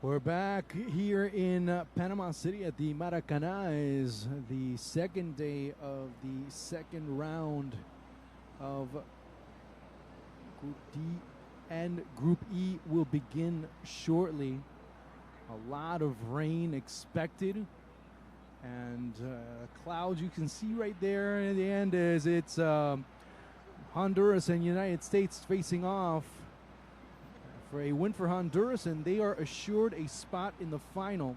We're back here in Panama City at the Maracana. Is the second day of the second round of Group D, and Group E will begin shortly. A lot of rain expected, and clouds you can see right there at the end is it's Honduras and United States facing off for a win for Honduras, and they are assured a spot in the final.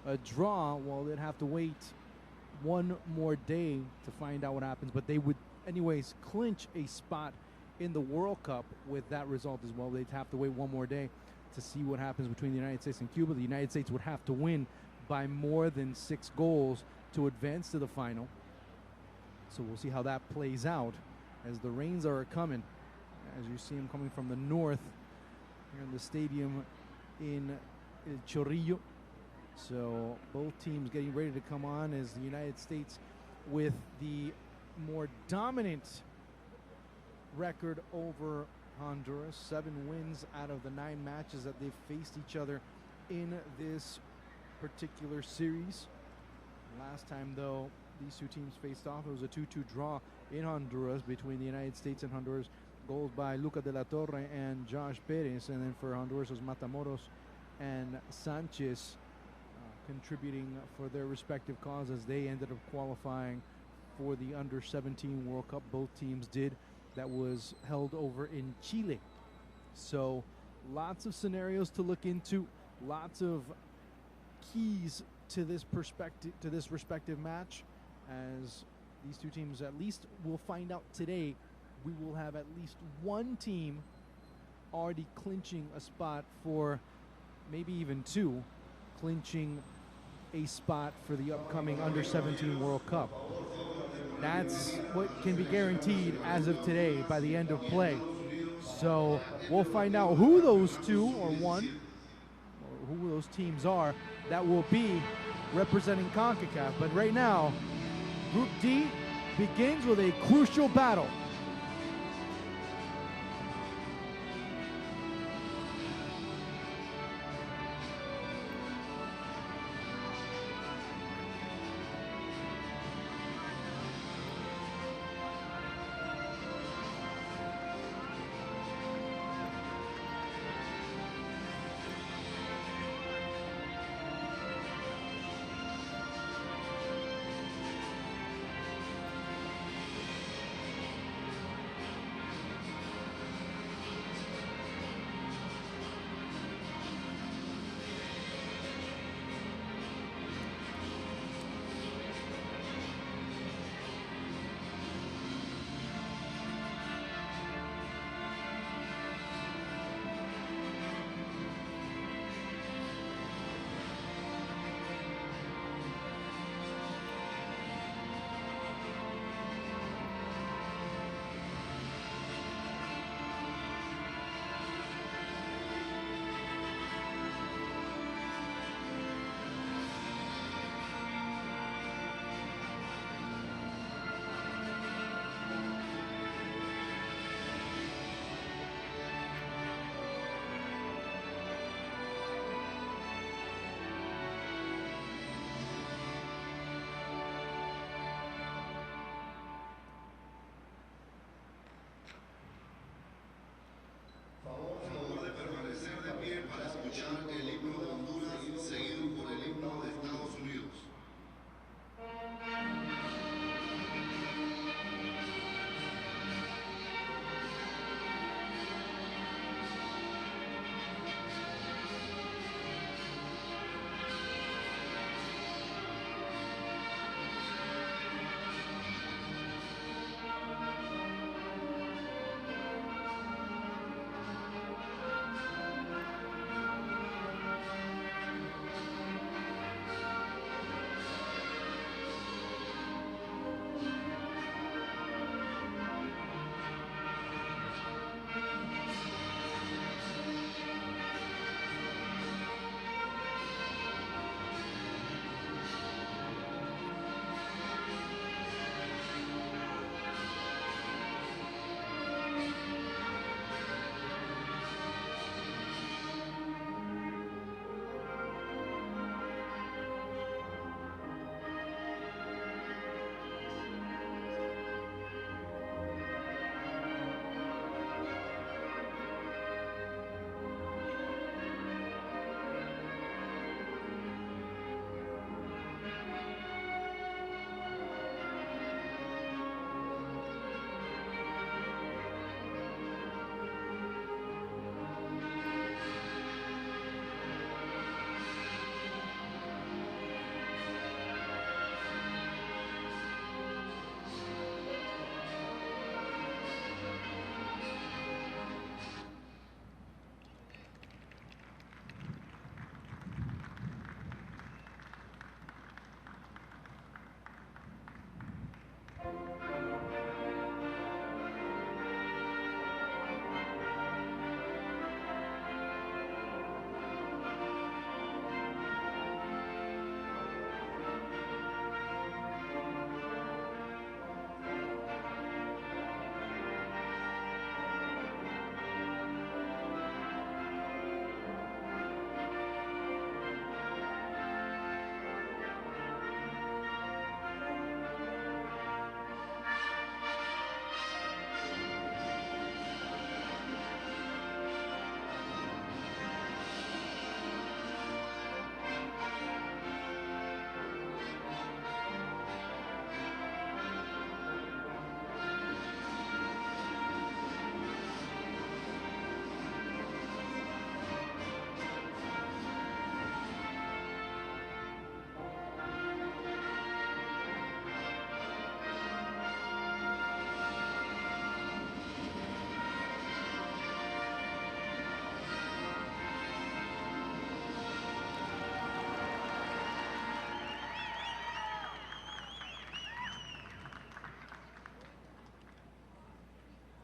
A draw, well, they'd have to wait one more day to find out what happens, but they would anyways clinch a spot in the World Cup with that result as well. They'd have to wait one more day to see what happens between the United States and Cuba. The United States would have to win by more than 6 goals to advance to the final. So we'll see how that plays out as the rains are coming. As you see them coming from the north here in the stadium in El Chorrillo. So both teams getting ready to come on as the United States with the more dominant record over Honduras. 7 wins out of the 9 matches that they've faced each other in this particular series. Last time, though, these two teams faced off, it was a 2-2 draw in Honduras between the United States and Honduras. Goals by Luca de la Torre and Josh Perez, and then for Honduras was Matamoros and Sanchez contributing for their respective causes. They ended up qualifying for the Under-17 World Cup. Both teams did. That was held over in Chile. So lots of scenarios to look into, lots of keys to this respective match, as these two teams, at least we'll find out today, we will have at least one team already clinching a spot, for maybe even 2 clinching a spot for the upcoming Under-17 World Cup. That's what can be guaranteed as of today by the end of play. So we'll find out who those 2 or 1 or who those teams are that will be representing Concacaf. But right now, Group D begins with a crucial battle.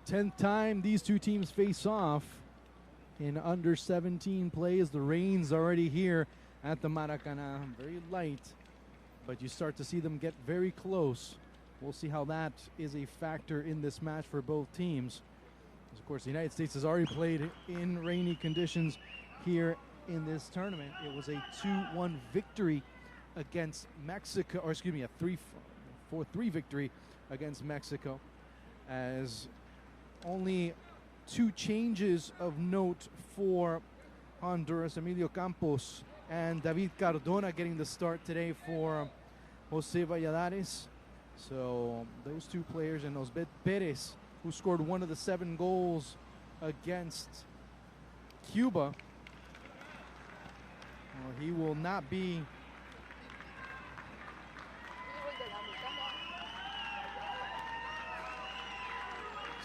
10th time these two teams face off in under-17 play as the rain's already here at the Maracana. Very light, but you start to see them get very close. We'll see how that is a factor in this match for both teams. Of course, the United States has already played in rainy conditions here in this tournament. It was a 2-1 victory against Mexico, or excuse me, a 4-3 victory against Mexico, as only two changes of note for Honduras. Emilio Campos and David Cardona getting the start today for Jose Valladares. So those two players, and Osbet Perez, who scored one of the 7 goals against Cuba. Well, he will not be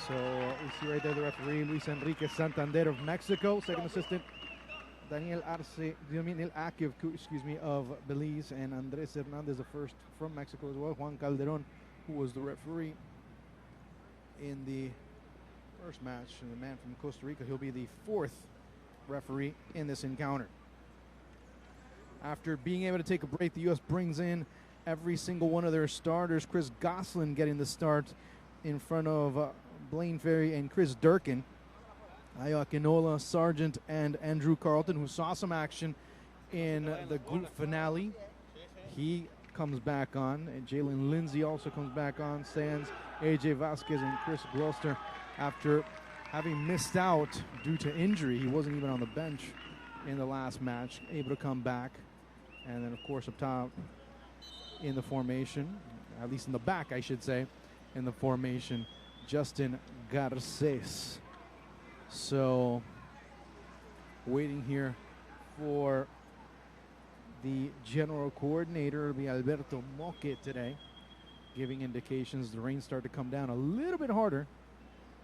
so we see right there the referee, Luis Enrique Santander of Mexico. Second assistant, Daniel Akev, of Belize, and Andres Hernandez, the first from Mexico as well. Juan Calderon, who was the referee in the first match, and the man from Costa Rica. He'll be the 4th referee in this encounter. After being able to take a break, the U.S. brings in every single one of their starters. Chris Goslin getting the start in front of Blaine Ferry and Chris Durkin. Ayo Akinola, Sargent, and Andrew Carlton, who saw some action in the group finale. He comes back on, and Jalen Lindsay also comes back on. Sands, AJ Vasquez, and Chris Gloucester, after having missed out due to injury. He wasn't even on the bench in the last match, able to come back. And then, of course, up top in the formation, at least in the back, I should say, in the formation, Justin Garces. So, waiting here for the general coordinator. It'll be Alberto Moque today, giving indications the rain start to come down a little bit harder.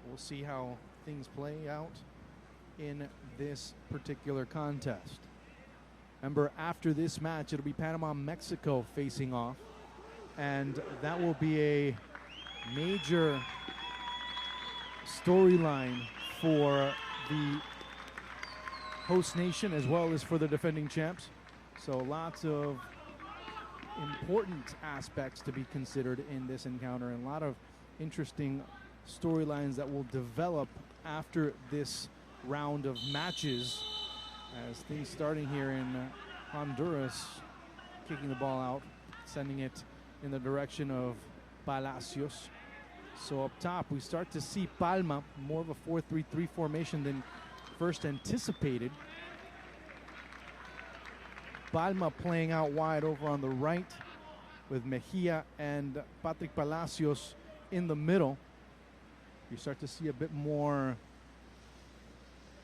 We'll see how things play out in this particular contest. Remember, after this match, it'll be Panama, Mexico facing off, and that will be a major storyline for the host nation as well as for the defending champs. So lots of important aspects to be considered in this encounter, and a lot of interesting storylines that will develop after this round of matches, as things starting here in Honduras, kicking the ball out, sending it in the direction of Palacios. So up top, we start to see Palma, more of a 4-3-3 formation than first anticipated. Palma playing out wide over on the right with Mejia and Patrick Palacios in the middle. You start to see a bit more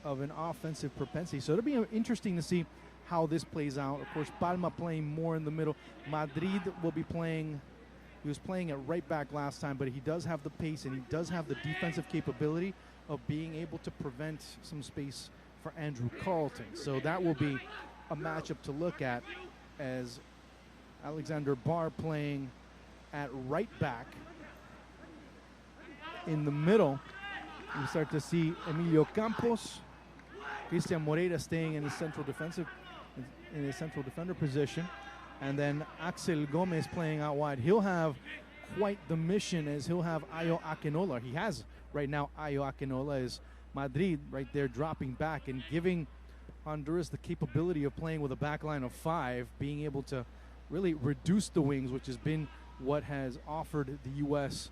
of an offensive propensity. So it'll be interesting to see how this plays out. Of course, Palma playing more in the middle. Madrid will be playing. He was playing at right back last time, but he does have the pace and he does have the defensive capability of being able to prevent some space for Andrew Carlton. So that will be a matchup to look at, as Alexander Barr playing at right back. In the middle, you start to see Emilio Campos, Christian Moreira staying in the central defender position, and then Axel Gomez playing out wide. He'll have quite the mission, as he'll have Ayo Akinola. He has right now Ayo Akinola as Madrid right there dropping back and giving Honduras the capability of playing with a back line of 5, being able to really reduce the wings, which has been what has offered the U.S.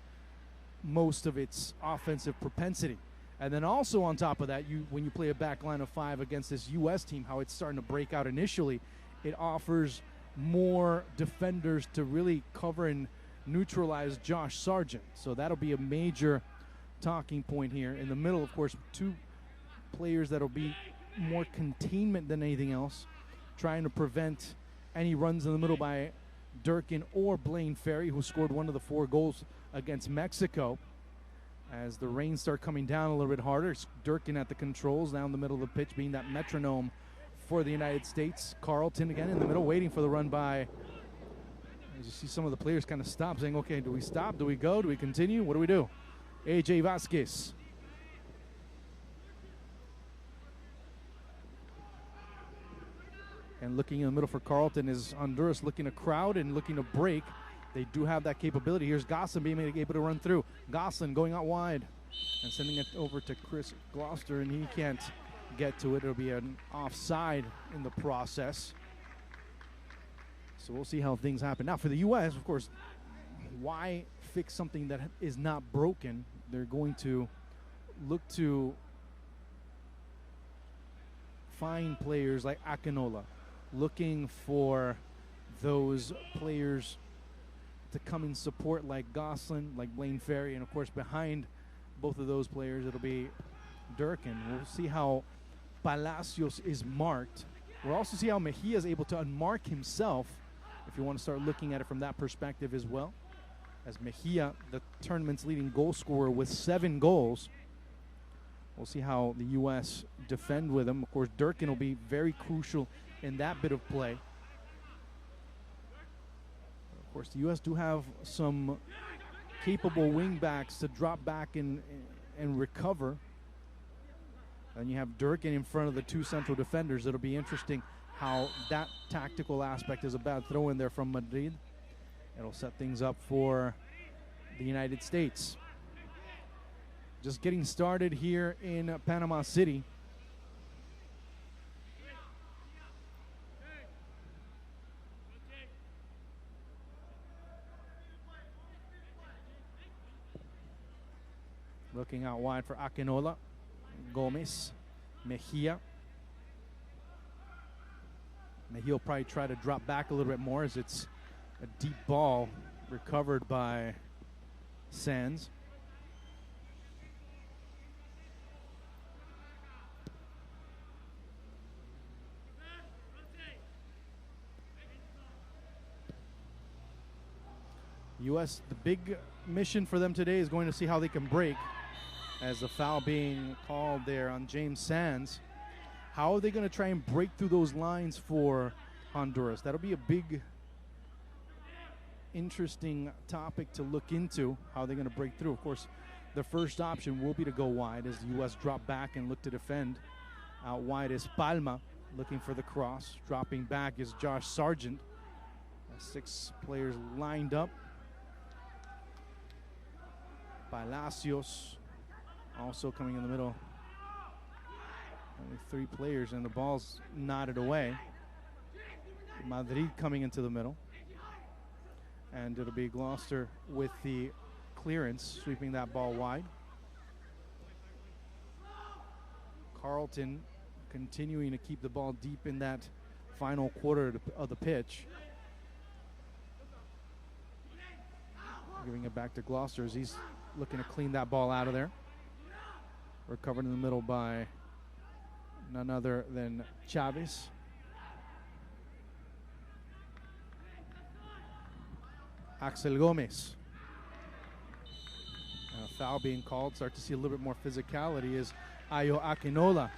most of its offensive propensity. And then also on top of that, when you play a back line of 5 against this U.S. team, how it's starting to break out initially, it offers more defenders to really cover and neutralize Josh Sargent. So that'll be a major talking point here. In the middle, of course, 2 players that'll be more containment than anything else, trying to prevent any runs in the middle by Durkin or Blaine Ferry, who scored one of the 4 goals against Mexico. As the rains start coming down a little bit harder, it's Durkin at the controls down the middle of the pitch, being that metronome for the United States. Carlton again in the middle, waiting for the run by. As you see some of the players kind of stop, saying, okay, do we stop? Do we go? Do we continue? What do we do? AJ Vasquez And looking in the middle for Carlton is Honduras looking to crowd and looking to break. They do have that capability. Here's Gosselin being able to run through. Gosselin going out wide and sending it over to Chris Gloucester, and he can't get to it. It'll be an offside in the process. So we'll see how things happen. Now for the U.S., of course, why fix something that is not broken? They're going to look to find players like Akinola, looking for those players to come and support like Gosselin, like Blaine Ferry, and of course behind both of those players it'll be Durkin. We'll see how Palacios is marked. We'll also see how Mejia is able to unmark himself, if you want to start looking at it from that perspective as well. As Mejia, the tournament's leading goal scorer with 7 goals. We'll see how the U.S. defend with him. Of course, Durkin will be very crucial in that bit of play. Of course, the U.S. do have some capable wing backs to drop back and recover. And you have Durkin in front of the 2 central defenders. It'll be interesting how that tactical aspect is a bad throw in there from Madrid. It'll set things up for the United States. Just getting started here in Panama City. Looking out wide for Akinola, Gomez, Mejia. Mejia will probably try to drop back a little bit more as it's a deep ball recovered by Sands. U.S., the big mission for them today is going to see how they can break, as the foul being called there on James Sands. How are they going to try and break through those lines for Honduras? That'll be a big, interesting topic to look into, how they're going to break through. Of course, the first option will be to go wide as the U.S. drop back and look to defend. Out wide is Palma looking for the cross. Dropping back is Josh Sargent. 6 players lined up. Palacios also coming in the middle. Only 3 players, and the ball's knotted away. Madrid coming into the middle. And it'll be Gloucester with the clearance, sweeping that ball wide. Carlton continuing to keep the ball deep in that final quarter of the pitch. Giving it back to Gloucester as he's looking to clean that ball out of there. Recovered in the middle by none other than Chavez. Axel Gomez. Foul being called. Start to see a little bit more physicality is Ayo Akinola.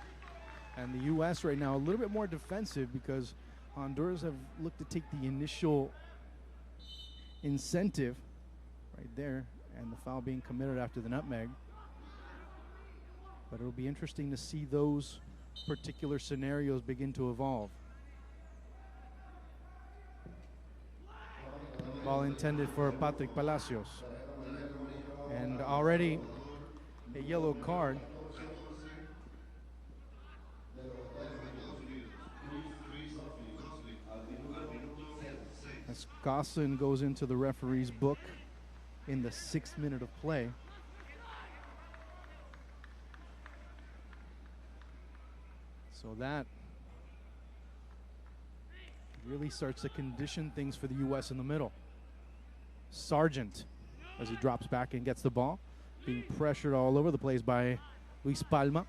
And the U.S. right now a little bit more defensive because Honduras have looked to take the initial incentive right there, and the foul being committed after the nutmeg. But it'll be interesting to see those particular scenarios begin to evolve. Ball intended for Patrick Palacios. And already a yellow card. As Gosselin goes into the referee's book in the 6th minute of play. So that really starts to condition things for the U.S. in the middle. Sargent, as he drops back and gets the ball, being pressured all over the place by Luis Palma.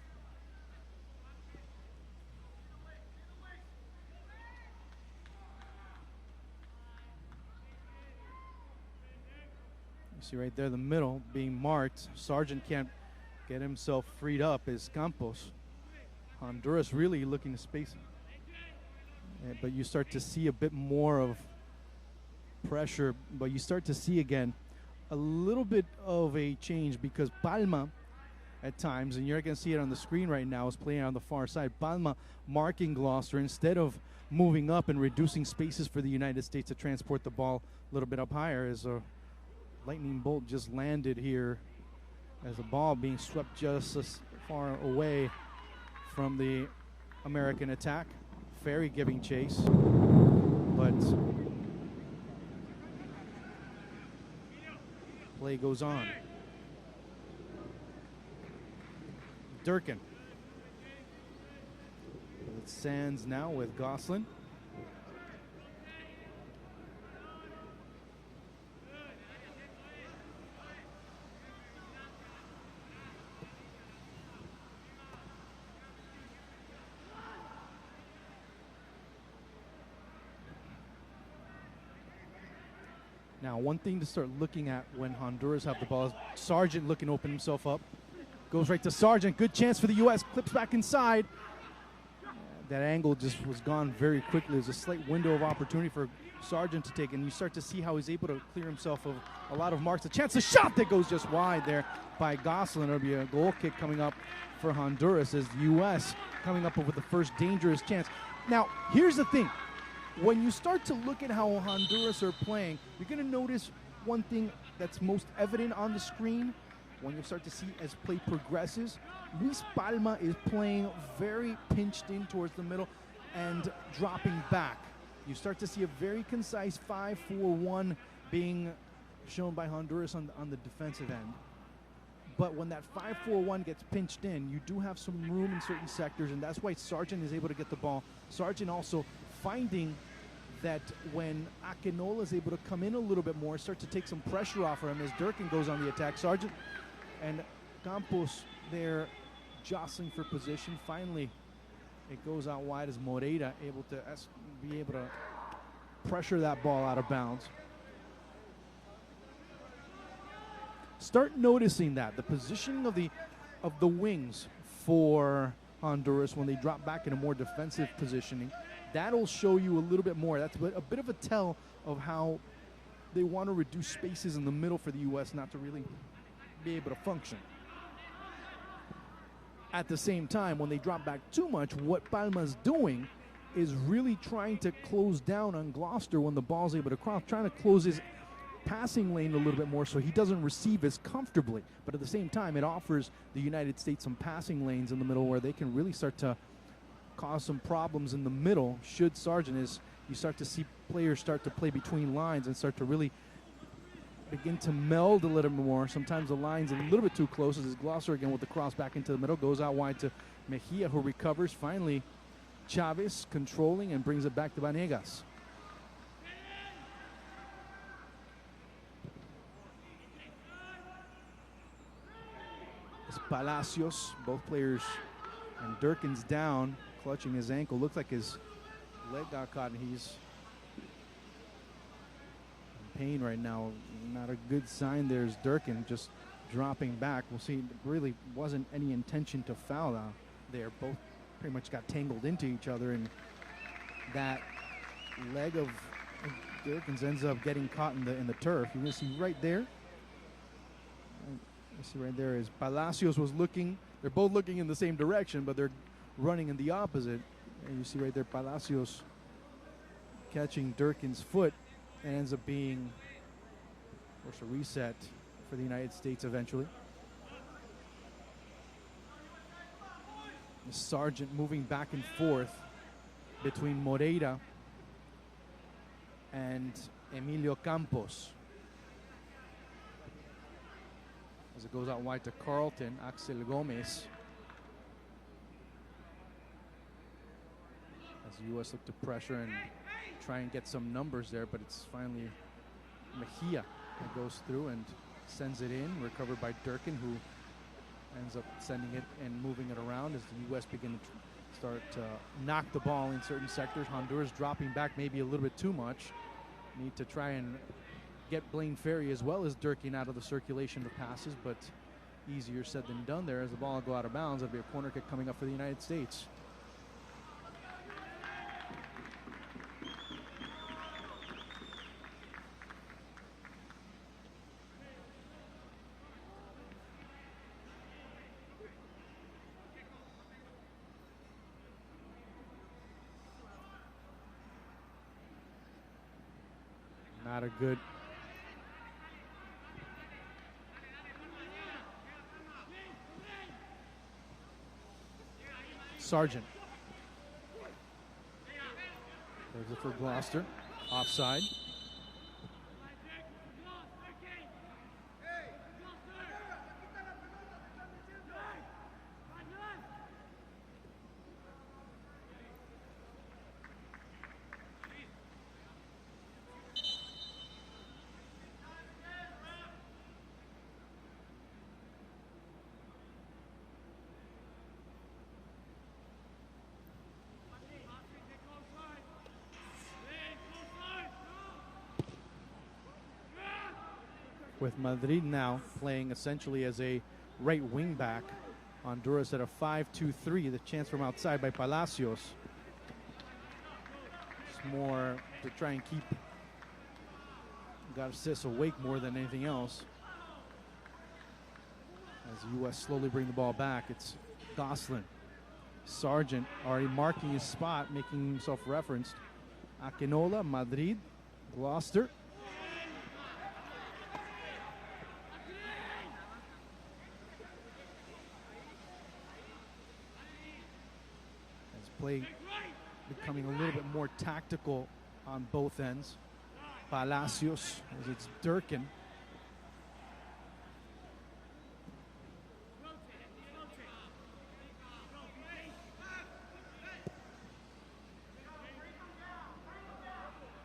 You see right there the middle being marked. Sargent can't get himself freed up as Campos. Honduras really looking to space him. But you start to see a bit more of pressure, but you start to see again a little bit of a change because Palma, at times, and you're going to see it on the screen right now, is playing on the far side. Palma marking Gloucester instead of moving up and reducing spaces for the United States to transport the ball a little bit up higher, as a lightning bolt just landed here as the ball being swept just as far away from the American attack. Ferry giving chase, but play goes on. Durkin. It Sands now with Gosselin. Now, one thing to start looking at when Honduras have the ball is Sargent looking to open himself up. Goes right to Sargent. Good chance for the U.S. Clips back inside. That angle just was gone very quickly. There's a slight window of opportunity for Sargent to take, and you start to see how he's able to clear himself of a lot of marks. A chance, a shot that goes just wide there by Gosselin. It'll be a goal kick coming up for Honduras as the U.S. coming up with the first dangerous chance. Now, here's the thing. When you start to look at how Honduras are playing, you're going to notice one thing that's most evident on the screen when you start to see as play progresses. Luis Palma is playing very pinched in towards the middle and dropping back. You start to see a very concise 5-4-1 being shown by Honduras on the defensive end. But when that 5-4-1 gets pinched in, you do have some room in certain sectors, and that's why Sargent is able to get the ball. Sargent also finding that when Akinola is able to come in a little bit more, start to take some pressure off of him as Durkin goes on the attack. Sargent and Campos there jostling for position. Finally, it goes out wide as Moreira able to be able to pressure that ball out of bounds. Start noticing that the positioning of the wings for Honduras when they drop back in a more defensive positioning, that'll show you a little bit more. That's a bit of a tell of how they want to reduce spaces in the middle for the U.S. not to really be able to function. At the same time, when they drop back too much, what Palma's doing is really trying to close down on Gloucester when the ball's able to cross, trying to close his passing lane a little bit more so he doesn't receive as comfortably. But at the same time, it offers the United States some passing lanes in the middle where they can really start to cause some problems in the middle should Sargent, as you start to see players start to play between lines and start to really begin to meld a little bit more. Sometimes the line's a little bit too close as Gloucester again with the cross back into the middle, goes out wide to Mejia, who recovers. Finally, Chavez controlling and brings it back to Vanegas. It's Palacios, both players, and Durkin's down, clutching his ankle. Looks like his leg got caught and he's in pain right now. Not a good sign. There's Durkin just dropping back. We'll see. Really wasn't any intention to foul out there. Both pretty much got tangled into each other, and that leg of Durkin's ends up getting caught in the turf. You're going to see right there. You see right there is Palacios was looking. They're both looking in the same direction, but they're running in the opposite. And you see right there Palacios catching Durkin's foot, and ends up being forced a reset for the United States eventually. The Sargent moving back and forth between Moreira and Emilio Campos. As it goes out wide to Carlton, Axel Gomez. As the U.S. look to pressure and try and get some numbers there, but it's finally Mejia that goes through and sends it in, recovered by Durkin, who ends up sending it and moving it around as the U.S. begin to start to knock the ball in certain sectors. Honduras dropping back maybe a little bit too much. Need to try and get Blaine Ferry as well as Durkin out of the circulation of passes, but easier said than done there as the ball will go out of bounds. It'll be a corner kick coming up for the United States. Not a good. Sargent. There's it for Gloucester. Offside. With Madrid now playing essentially as a right wing back. Honduras at a 5-2-3. The chance from outside by Palacios. It's more to try and keep Garces awake more than anything else. As the U.S. slowly bring the ball back, it's Goslin. Sargent already marking his spot, making himself referenced. Akinola, Madrid, Gloucester. Play becoming a little bit more tactical on both ends. Palacios, as it's Durkin.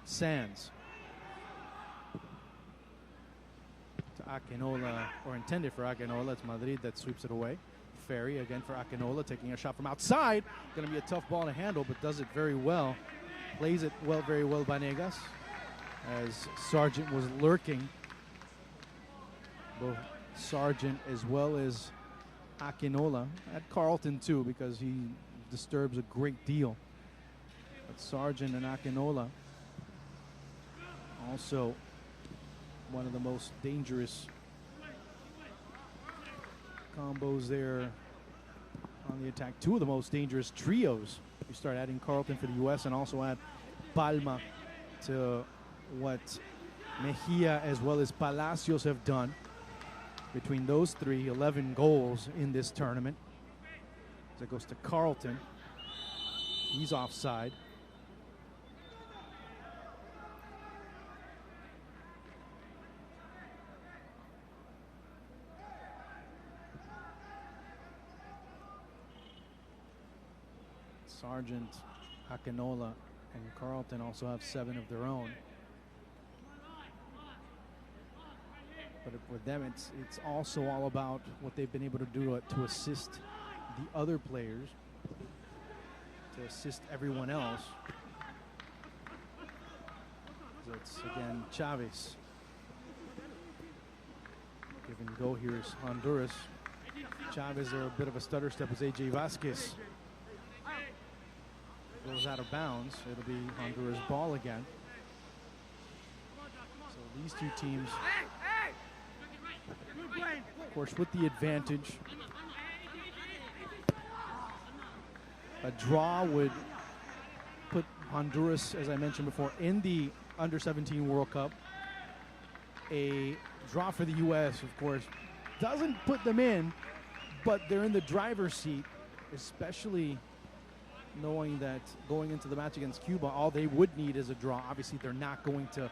Sands. To Akinola, or intended for Akinola. It's Madrid that sweeps it away. Ferry again for Akinola, taking a shot from outside. Going to be a tough ball to handle, but does it very well. Plays it well, very well by Negas, as Sargent was lurking. Both Sargent as well as Akinola. At Carlton too, because he disturbs a great deal. But Sargent and Akinola, also one of the most dangerous combos there on the attack. Two of the most dangerous trios. You start adding Carlton for the U.S. and also add Palma to what Mejia as well as Palacios have done. Between those three, 11 goals in this tournament. As it goes to Carlton. He's offside. Sargent, Akinola, and Carlton also have 7 of their own. But with them, it's also all about what they've been able to do to assist the other players, to assist everyone else. So it's, again, Chavez. Give and go here is Honduras. Chavez are a bit of a stutter step as AJ Vasquez goes out of bounds. It'll be Honduras' ball again. So these two teams, of course, with the advantage. A draw would put Honduras, as I mentioned before, in the Under-17 World Cup. A draw for the U.S., of course, doesn't put them in, but they're in the driver's seat, especially knowing that going into the match against Cuba, all they would need is a draw. Obviously, they're not going to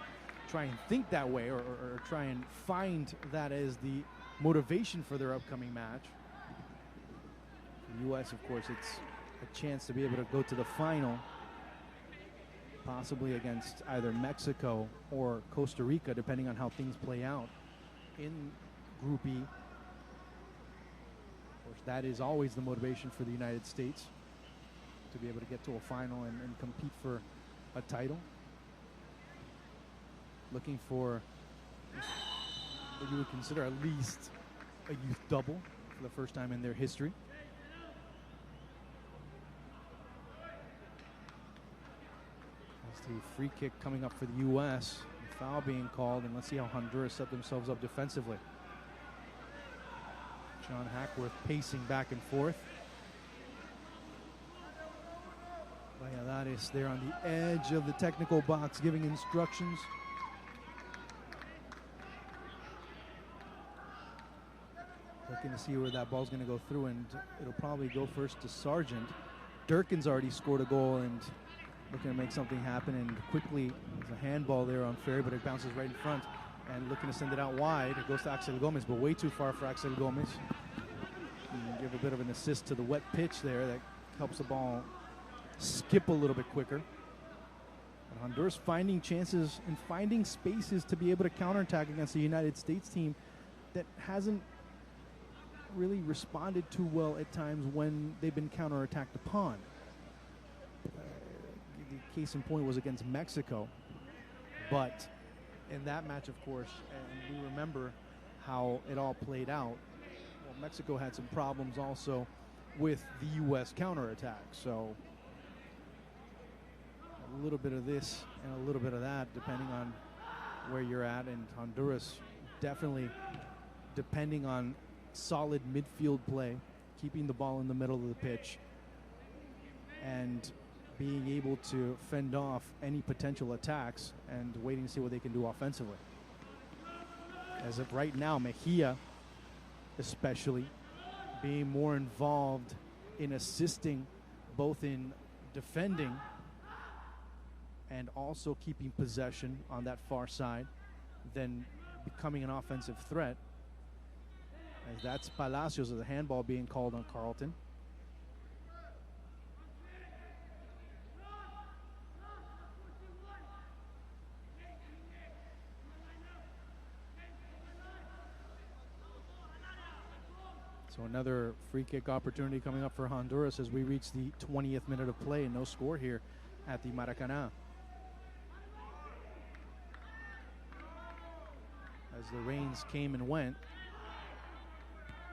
try and think that way or try and find that as the motivation for their upcoming match. For the U.S., of course, it's a chance to be able to go to the final, possibly against either Mexico or Costa Rica, depending on how things play out in Group E. Of course, that is always the motivation for the United States, to be able to get to a final and compete for a title. Looking for what you would consider at least a youth double for the first time in their history. That's the free kick coming up for the U.S. The foul being called, and let's see how Honduras set themselves up defensively. John Hackworth pacing back and forth. Valladares there on the edge of the technical box giving instructions. Looking to see where that ball's going to go through, and it'll probably go first to Sargent. Durkin's already scored a goal and looking to make something happen, and quickly there's a handball there on Ferry, but it bounces right in front, and looking to send it out wide. It goes to Axel Gomez, but way too far for Axel Gomez. And give a bit of an assist to the wet pitch there that helps the ball skip a little bit quicker. And Honduras finding chances and finding spaces to be able to counterattack against the United States team that hasn't really responded too well at times when they've been counterattacked upon. The case in point was against Mexico, but in that match, of course, and we remember how it all played out. Well, Mexico had some problems also with the U.S. counterattack, so a little bit of this and a little bit of that depending on where you're at. And Honduras definitely depending on solid midfield play, keeping the ball in the middle of the pitch, and being able to fend off any potential attacks and waiting to see what they can do offensively. As of right now, Mejia especially being more involved in assisting both in defending and also keeping possession on that far side than becoming an offensive threat. As that's Palacios, with a handball being called on Carlton. So another free kick opportunity coming up for Honduras as we reach the 20th minute of play, and no score here at the Maracanã. As the rains came and went,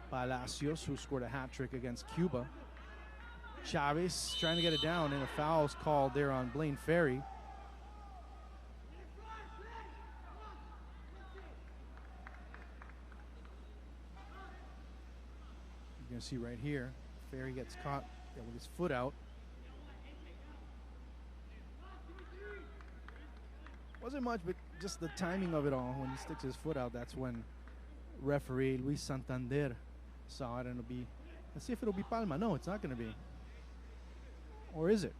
Palacios, who scored a hat trick against Cuba. Chavez trying to get it down, and a foul's called there on Blaine Ferry. You're going to see right here, Ferry gets caught with his foot out. Wasn't much, but just the timing of it all. When he sticks his foot out, that's when referee Luis Santander saw it, and it'll be, let's see if it'll be Palma. No, it's not going to be. Or is it?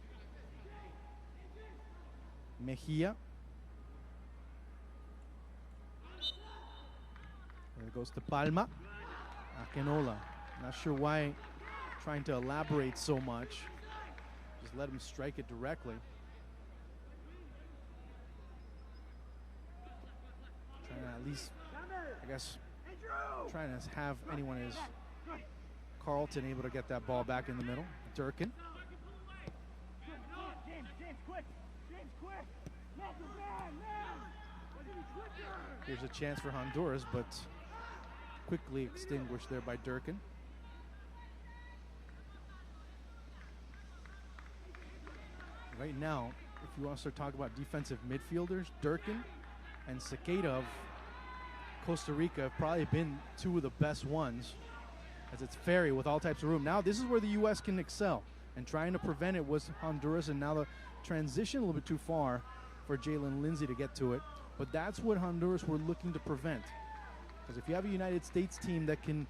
Mejia. There it goes to Palma. Akinola. Not sure why trying to elaborate so much. Just let him strike it directly. Trying to at least, I guess, trying to have anyone as Carlton able to get that ball back in the middle. Durkin. Here's a chance for Honduras, but quickly extinguished there by Durkin. Right now, if you want to start talking about defensive midfielders, Durkin and Sequeira of Costa Rica have probably been two of the best ones, as it's Ferry with all types of room. Now this is where the U.S. can excel, and trying to prevent it was Honduras, and now the transition a little bit too far for Jalen Lindsay to get to it. But that's what Honduras were looking to prevent, because if you have a United States team that can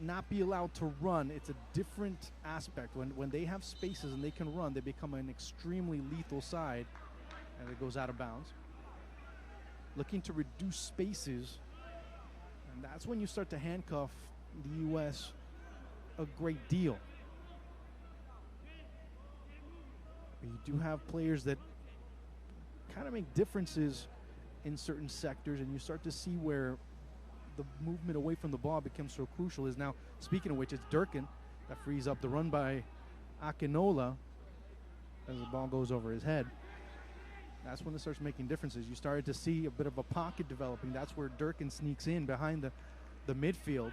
not be allowed to run, it's a different aspect. When they have spaces and they can run, they become an extremely lethal side, and it goes out of bounds. Looking to reduce spaces, and that's when you start to handcuff the U.S. a great deal. But you do have players that kind of make differences in certain sectors, and you start to see where the movement away from the ball becomes so crucial. Is now, speaking of which, it's Durkin that frees up the run by Akinola as the ball goes over his head. That's when it starts making differences. You started to see a bit of a pocket developing. That's where Durkin sneaks in behind the midfield.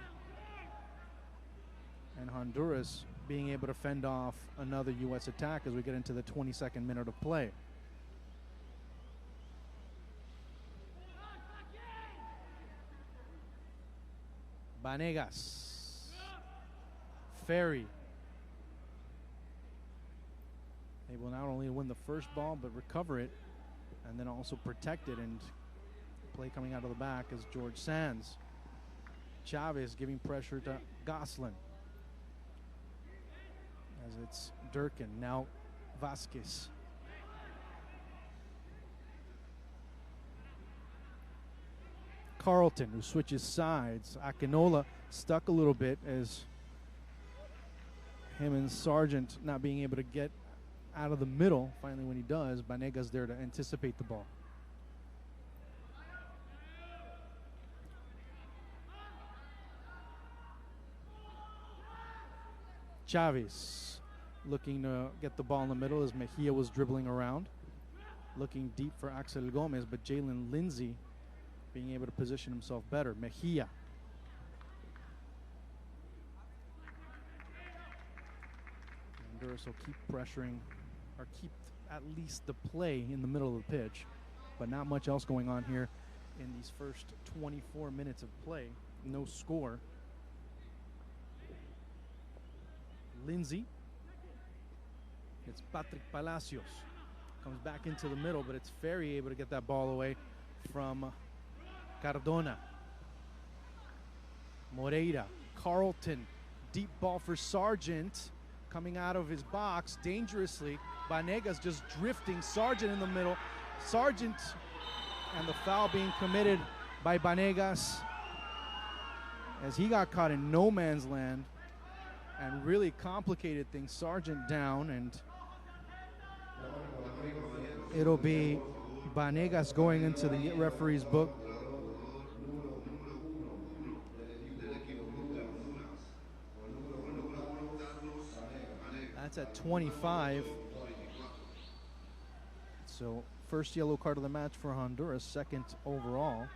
And Honduras being able to fend off another U.S. attack as we get into the 22nd minute of play. Vanegas. Ferry. They will not only win the first ball, but recover it, and then also protect it. And play coming out of the back is George Sands Chavez giving pressure to Goslin. As it's Durkin, now Vasquez. Carlton, who switches sides. Akinola stuck a little bit as him and Sargent not being able to get out of the middle. Finally, when he does, Banega's there to anticipate the ball. Chavez looking to get the ball in the middle as Mejia was dribbling around. Looking deep for Axel Gomez, but Jalen Lindsay being able to position himself better. Mejia. Honduras will keep pressuring, or keep at least the play in the middle of the pitch, but not much else going on here in these first 24 minutes of play. No score. Lindsay. It's Patrick Palacios. Comes back into the middle, but it's Ferry able to get that ball away from Cardona. Moreira. Carlton. Deep ball for Sargent. Coming out of his box dangerously. Banega's just drifting. Sargent in the middle. Sargent, and the foul being committed by Banegas as he got caught in no man's land and really complicated things. Sargent down, and it'll be Banegas going into the referee's book. That's at 25. So first yellow card of the match for Honduras, second overall.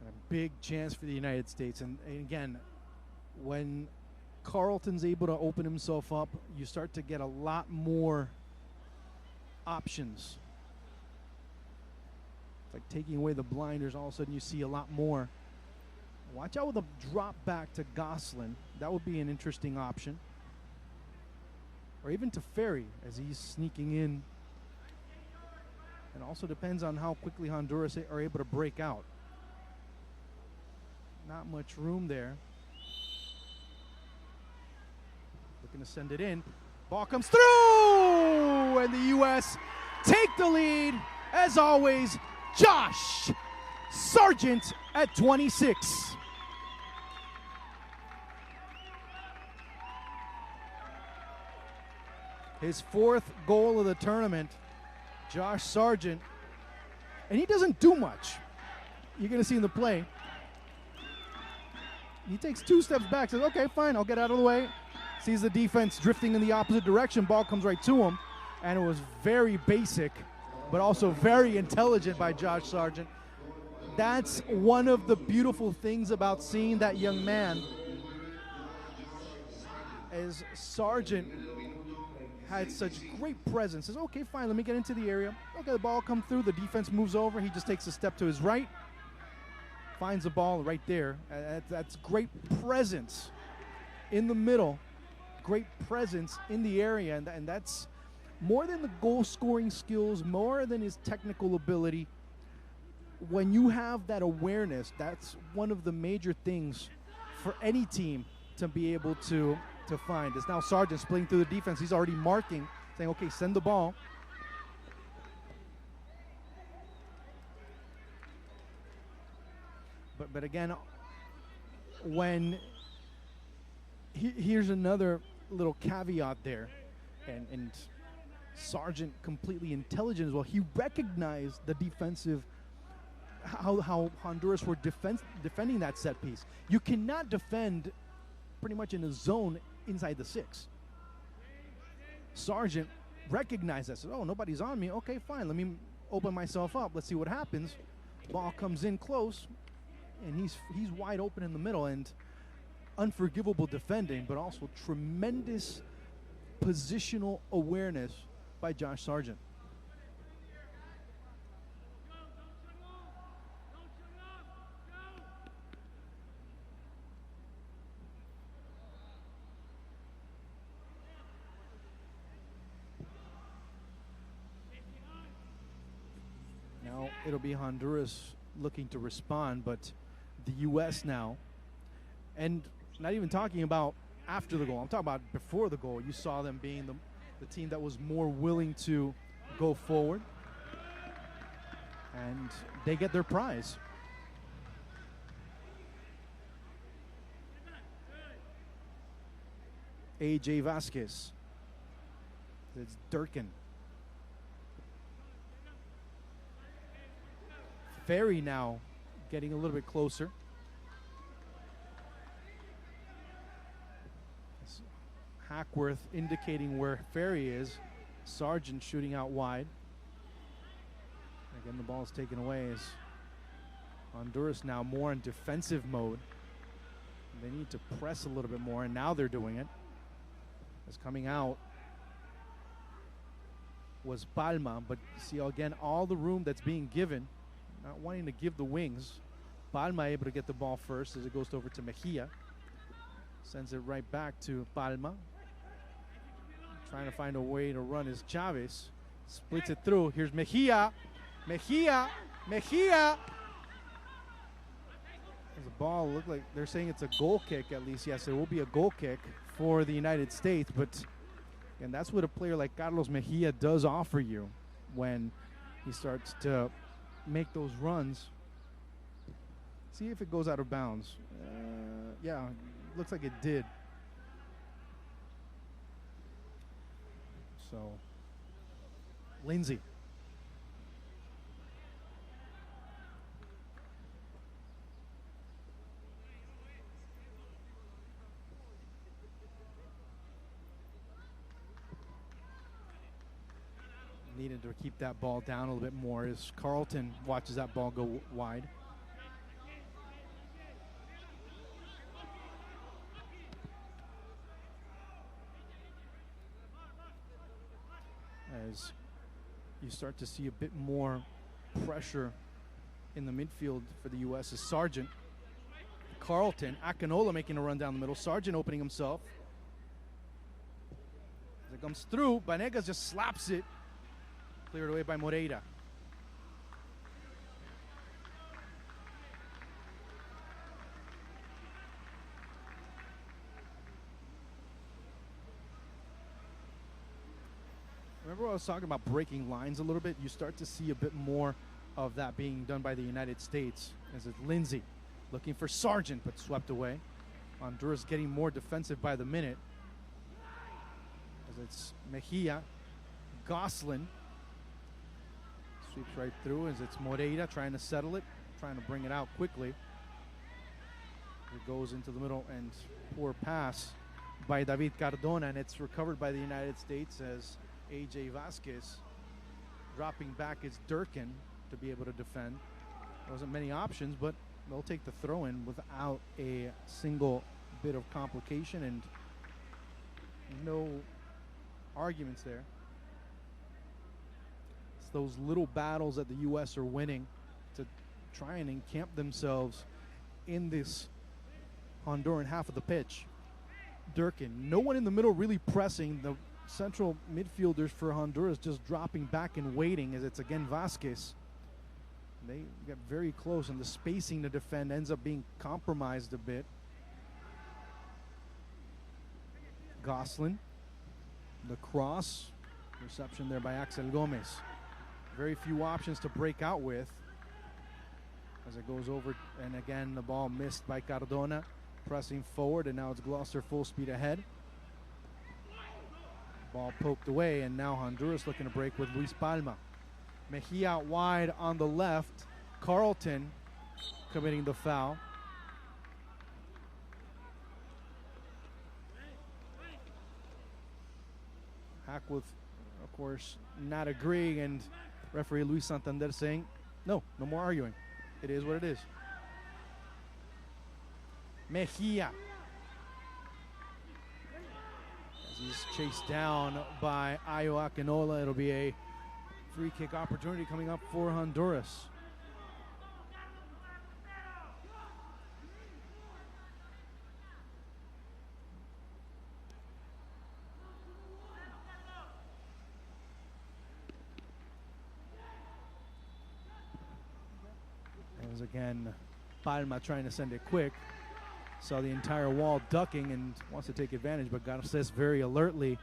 And a big chance for the United States. And again, when Carlton's able to open himself up, you start to get a lot more options. It's like taking away the blinders, all of a sudden you see a lot more. Watch out with a drop back to Goslin. That would be an interesting option. Or even to Ferry as he's sneaking in. It also depends on how quickly Honduras are able to break out. Not much room there. Looking to send it in. Ball comes through! And the U.S. take the lead. As always, Josh Sargent at 26. His fourth goal of the tournament, Josh Sargent. And he doesn't do much. You're going to see in the play. He takes 2 steps back, says, okay, fine, I'll get out of the way. Sees the defense drifting in the opposite direction. Ball comes right to him. And it was very basic, but also very intelligent by Josh Sargent. That's one of the beautiful things about seeing that young man, as Sargent had such great presence. Says, okay, fine, let me get into the area. Okay, the ball come through, the defense moves over, he just takes a step to his right, finds the ball right there. That's great presence in the middle, great presence in the area, and that's more than the goal-scoring skills, more than his technical ability. When you have that awareness, that's one of the major things for any team to be able to find. It's now Sargent splitting through the defense. He's already marking, saying, okay, send the ball. But again, when here's another little caveat there, and Sargent completely intelligent as well. He recognized the defensive, how Honduras were defending that set piece. You cannot defend pretty much in a zone inside the 6. Sargent recognized that. Said, oh, nobody's on me. Okay, fine. Let me open myself up. Let's see what happens. Ball comes in close, and he's wide open in the middle, and unforgivable defending, but also tremendous positional awareness by Josh Sargent. Now it'll be Honduras looking to respond, but the U.S. now, and not even talking about after the goal, I'm talking about before the goal, you saw them being the team that was more willing to go forward, and they get their prize. A.J. Vasquez. It's Durkin. Ferry now getting a little bit closer. Hackworth indicating where Ferry is. Sargent shooting out wide. Again, the ball is taken away as Honduras now more in defensive mode. They need to press a little bit more, and now they're doing it. As coming out was Palma, but see again all the room that's being given, not wanting to give the wings. Palma able to get the ball first as it goes over to Mejia. Sends it right back to Palma. Trying to find a way to run is Chavez. Splits it through. Here's Mejia. Mejia. Mejia. The ball looked like they're saying it's a goal kick at least. Yes, it will be a goal kick for the United States, but and that's what a player like Carlos Mejia does offer you when he starts to make those runs. See if it goes out of bounds. Yeah, looks like it did. So, Lindsay. Needed to keep that ball down a little bit more as Carlton watches that ball go wide. As you start to see a bit more pressure in the midfield for the U.S. is Sargent. Carlton, Akinola making a run down the middle. Sargent opening himself. As it comes through, Banegas just slaps it. Cleared away by Moreira. Remember I was talking about breaking lines a little bit? You start to see a bit more of that being done by the United States. As it's Lindsay looking for Sargent, but swept away. Honduras getting more defensive by the minute. As it's Mejia, Goslin. Sweeps right through as it's Moreira trying to settle it, trying to bring it out quickly. It goes into the middle and poor pass by David Cardona, and it's recovered by the United States as A.J. Vasquez dropping back is Durkin to be able to defend. There wasn't many options, but they'll take the throw-in without a single bit of complication and no arguments there. Those little battles that the U.S. are winning to try and encamp themselves in this Honduran half of the pitch. Durkin, no one in the middle really pressing. The central midfielders for Honduras just dropping back and waiting as it's again Vasquez. They get very close and the spacing to defend ends up being compromised a bit. Goslin, the cross, reception there by Axel Gomez. Very few options to break out with as it goes over, and again the ball missed by Cardona, pressing forward, and now it's Gloucester full speed ahead. Ball poked away, and now Honduras looking to break with Luis Palma. Mejia out wide on the left. Carlton committing the foul. Hackworth, of course, not agreeing, and referee Luis Santander saying, no more arguing. It is what it is. Mejia. As he's chased down by Ayo Akinola, it'll be a free kick opportunity coming up for Honduras. As again, Palma trying to send it quick. Saw the entire wall ducking and wants to take advantage, but Garces very alertly.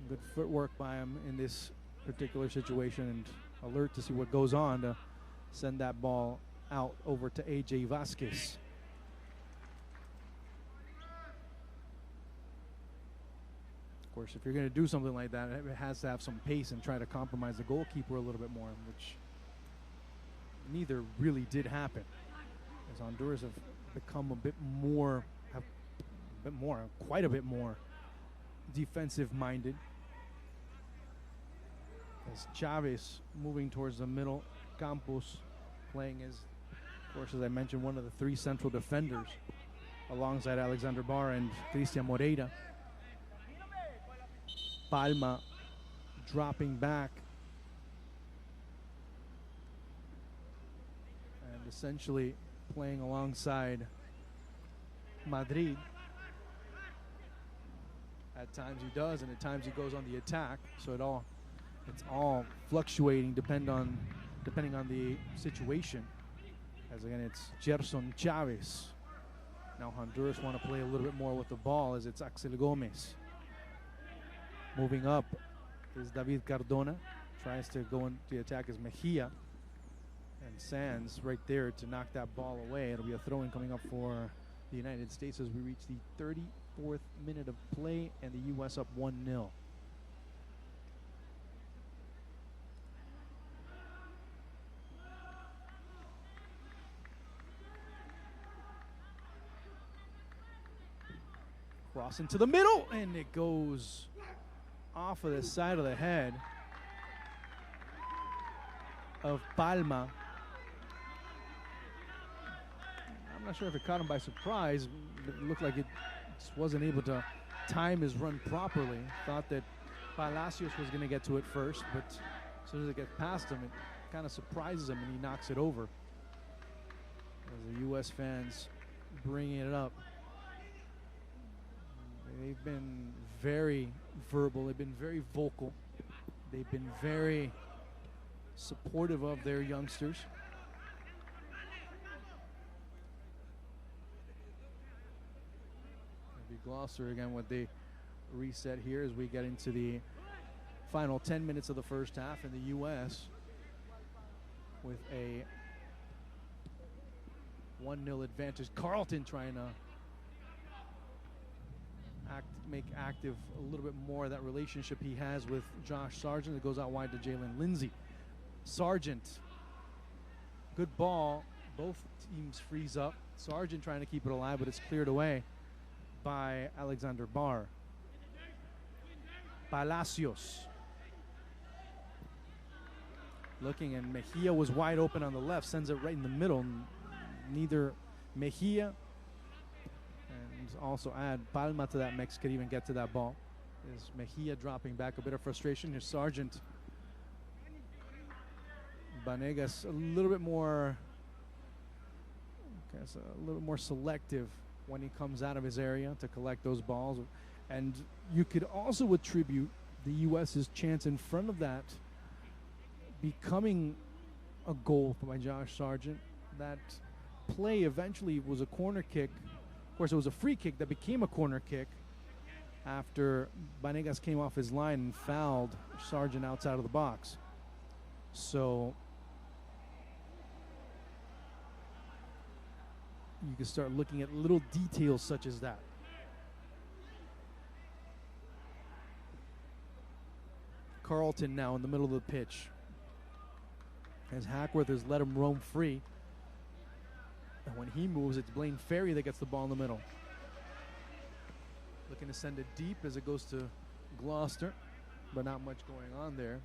Good footwork by him in this particular situation, and alert to see what goes on to send that ball out over to AJ Vasquez. Of course, if you're going to do something like that, it has to have some pace and try to compromise the goalkeeper a little bit more, which neither really did happen. As Honduras have become quite a bit more defensive-minded. As Chavez moving towards the middle, Campos playing as, of course, as I mentioned, one of the three central defenders alongside Alexander Barr and Cristian Moreira. Palma dropping back and essentially playing alongside Madrid. At times he does, and at times he goes on the attack. So it's all fluctuating depending on the situation. As again, it's Gerson Chavez. Now Honduras want to play a little bit more with the ball, as it's Axel Gomez. Moving up is David Cardona. Tries to go into the attack as Mejia. And Sands right there to knock that ball away. It'll be a throw-in coming up for the United States as we reach the 34th minute of play and the U.S. up 1-0. Cross into the middle, and it goes off of the side of the head of Palma. I'm not sure if it caught him by surprise. It looked like it just wasn't able to time his run properly. Thought that Palacios was going to get to it first, but as soon as it gets past him, it kind of surprises him and he knocks it over. As the U.S. fans bringing it up. They've been very verbal. They've been very vocal. They've been very supportive of their youngsters. Maybe Gloucester again with the reset here as we get into the final 10 minutes of the first half in the U.S. with a 1-0 advantage. Carlton trying to make active a little bit more that relationship he has with Josh Sargent. It goes out wide to Jalen Lindsay. Sargent, good ball. Both teams freeze up. Sargent trying to keep it alive, but it's cleared away by Alexander Barr. Palacios. Looking, and Mejia was wide open on the left, sends it right in the middle. Neither Mejia and also add Palma to that mix could even get to that ball. Is Mejia dropping back, a bit of frustration. Here's Sargent. Banegas a little bit more selective when he comes out of his area to collect those balls. And you could also attribute the U.S.'s chance in front of that becoming a goal by Josh Sargent. That play eventually was a corner kick. Of course, it was a free kick that became a corner kick after Banegas came off his line and fouled Sargent outside of the box. So you can start looking at little details such as that. Carlton now in the middle of the pitch. As Hackworth has let him roam free. And when he moves, it's Blaine Ferry that gets the ball in the middle. Looking to send it deep as it goes to Gloucester, but not much going on there.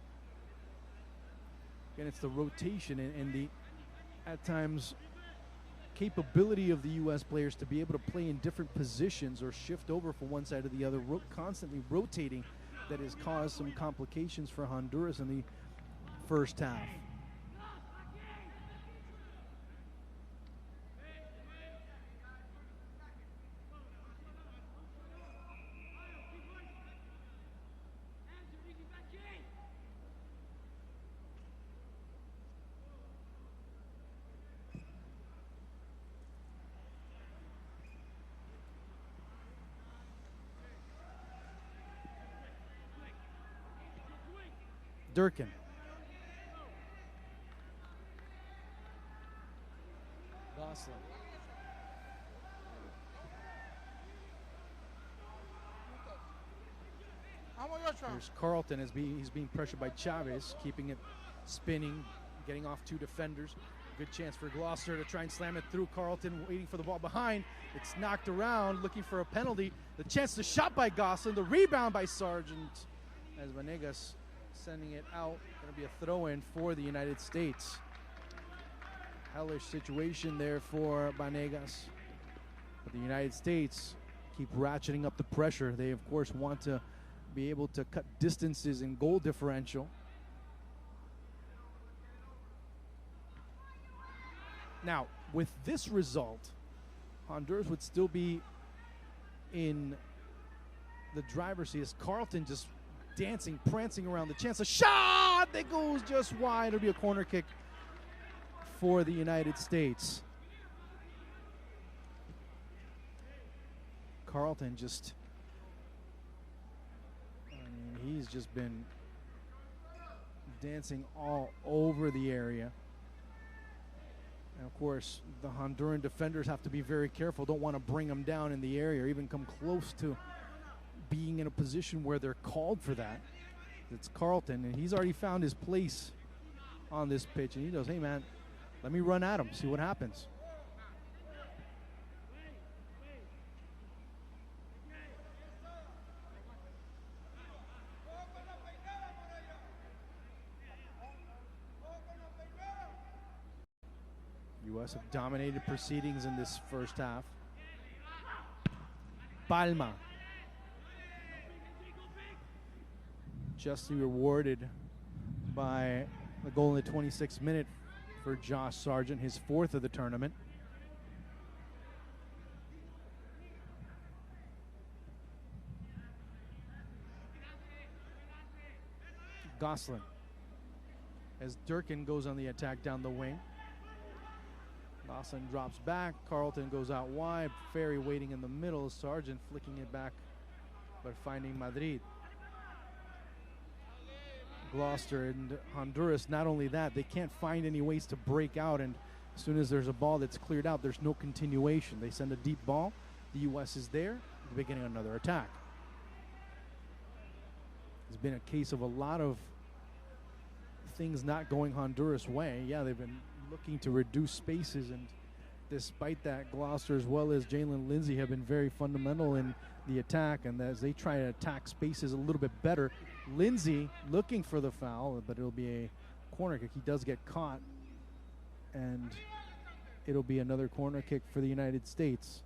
Again, it's the rotation and the, at times, capability of the U.S. players to be able to play in different positions or shift over from one side to the other, constantly rotating, that has caused some complications for Honduras in the first half. Durkin. Gosselin. There's Carlton as he's being pressured by Chavez, keeping it spinning, getting off two defenders. Good chance for Gloucester to try and slam it through. Carlton waiting for the ball behind. It's knocked around, looking for a penalty. The chance to shot by Gosselin, the rebound by Sargent as Vanegas sending it out. Going to be a throw-in for the United States. Hellish situation there for Vanegas. But the United States keep ratcheting up the pressure. They, of course, want to be able to cut distances in goal differential. Now, with this result, Honduras would still be in the driver's seat as Carlton just dancing, prancing around. The chance, a shot that goes just wide. It'll be a corner kick for the United States. Carlton just, he's just been dancing all over the area. And of course, the Honduran defenders have to be very careful. Don't want to bring them down in the area or even come close to being in a position where they're called for that. It's Carlton, and he's already found his place on this pitch. And he goes, hey, man, let me run at him, see what happens. U.S. have dominated proceedings in this first half. Palma. Justly rewarded by the goal in the 26th minute for Josh Sargent, his fourth of the tournament. Gosselin as Durkin goes on the attack down the wing. Gosselin drops back. Carlton goes out wide. Ferry waiting in the middle. Sargent flicking it back, but finding Madrid. Gloucester and Honduras, not only that, they can't find any ways to break out, and as soon as there's a ball that's cleared out, there's no continuation. They send a deep ball. The U.S. is there, beginning another attack. It's been a case of a lot of things not going Honduras' way. Yeah, they've been looking to reduce spaces, and despite that, Gloucester as well as Jalen Lindsay have been very fundamental in the attack, and as they try to attack spaces a little bit better. Lindsay looking for the foul, but it'll be a corner kick. He does get caught, and it'll be another corner kick for the United States.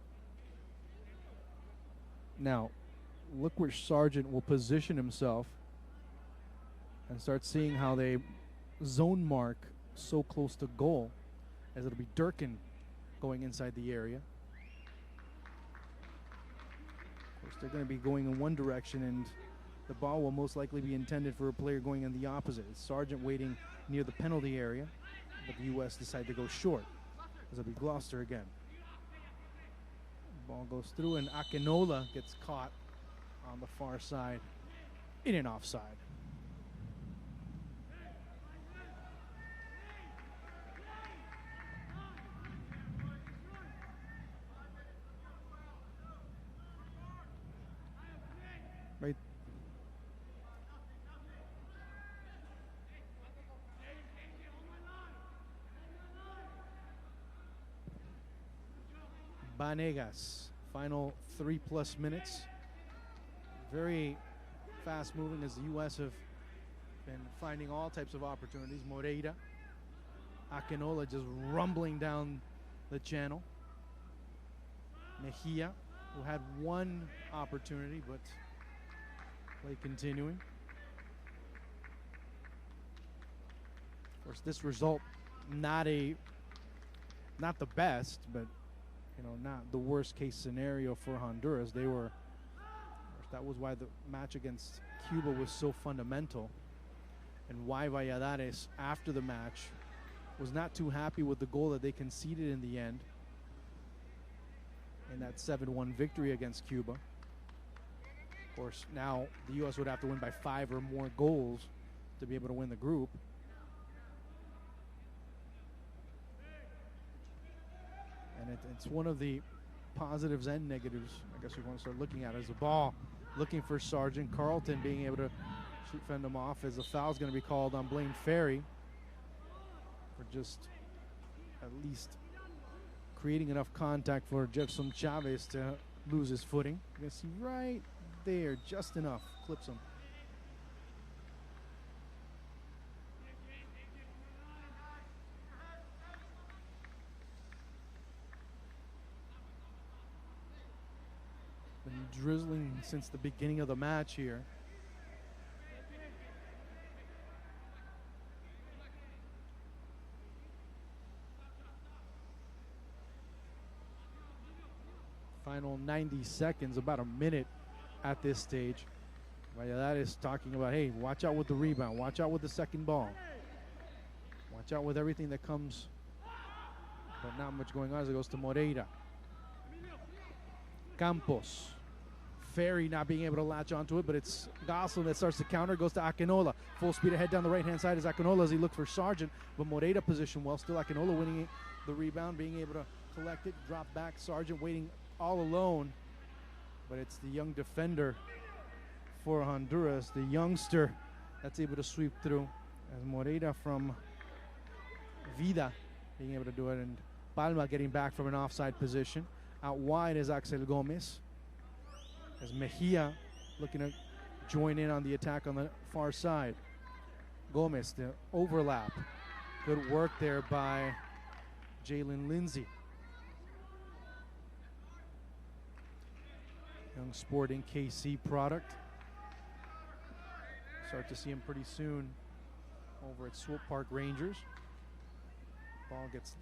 Now, look where Sargent will position himself and start seeing how they zone mark so close to goal, as it'll be Durkin going inside the area. Of course, they're going to be going in one direction, and the ball will most likely be intended for a player going in the opposite. It's Sargent waiting near the penalty area, but the U.S. decide to go short, as it'll be Gloucester again. Ball goes through, and Akinola gets caught on the far side in an offside. Right. Vanegas, final 3+ minutes. Very fast moving as the U.S. have been finding all types of opportunities. Moreira, Akinola just rumbling down the channel. Mejia, who had one opportunity, but play continuing. Of course, this result not the best, but not the worst case scenario for Honduras. That was why the match against Cuba was so fundamental, and why Valladares, after the match, was not too happy with the goal that they conceded in the end in that 7-1 victory against Cuba. Of course, now the U.S. would have to win by 5 or more goals to be able to win the group. And it's one of the positives and negatives, I guess we want to start looking at, is the ball looking for Sargent. Carlton being able to fend him off, as a foul's going to be called on Blaine Ferry for just at least creating enough contact for Jefferson Chavez to lose his footing. You can see right there, just enough, clips him. Been drizzling since the beginning of the match here. Final 90 seconds, about a minute at this stage. Valladares talking about, hey, watch out with the rebound, watch out with the second ball, watch out with everything that comes, but not much going on as it goes to Moreira. Campos. Ferry not being able to latch onto it, but it's Gosselin that starts to counter, goes to Akinola. Full speed ahead down the right-hand side is Akinola as he looks for Sargent, but Moreira position well. Still Akinola winning the rebound, being able to collect it, drop back. Sargent waiting all alone, but it's the young defender for Honduras, the youngster that's able to sweep through, as Moreira from Vida being able to do it, and Palma getting back from an offside position. Out wide is Axel Gomez, as Mejia looking to join in on the attack on the far side. Gomez, the overlap. Good work there by Jalen Lindsay. Young Sporting KC product. Start to see him pretty soon over at Swope Park Rangers. Ball gets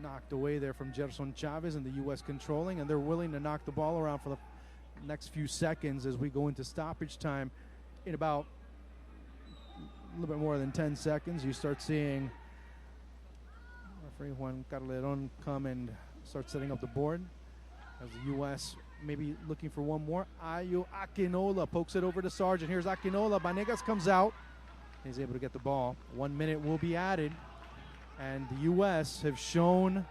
knocked away there from Jefferson Chavez, and the U.S. controlling, and they're willing to knock the ball around for the next few seconds as we go into stoppage time. In about a little bit more than 10 seconds, you start seeing referee Juan Carleron come and start setting up the board as the U.S. maybe looking for one more. Ayo Akinola pokes it over to Sargent. Here's Akinola. Banegas comes out. He's able to get the ball. 1 minute will be added. And the U.S. have shown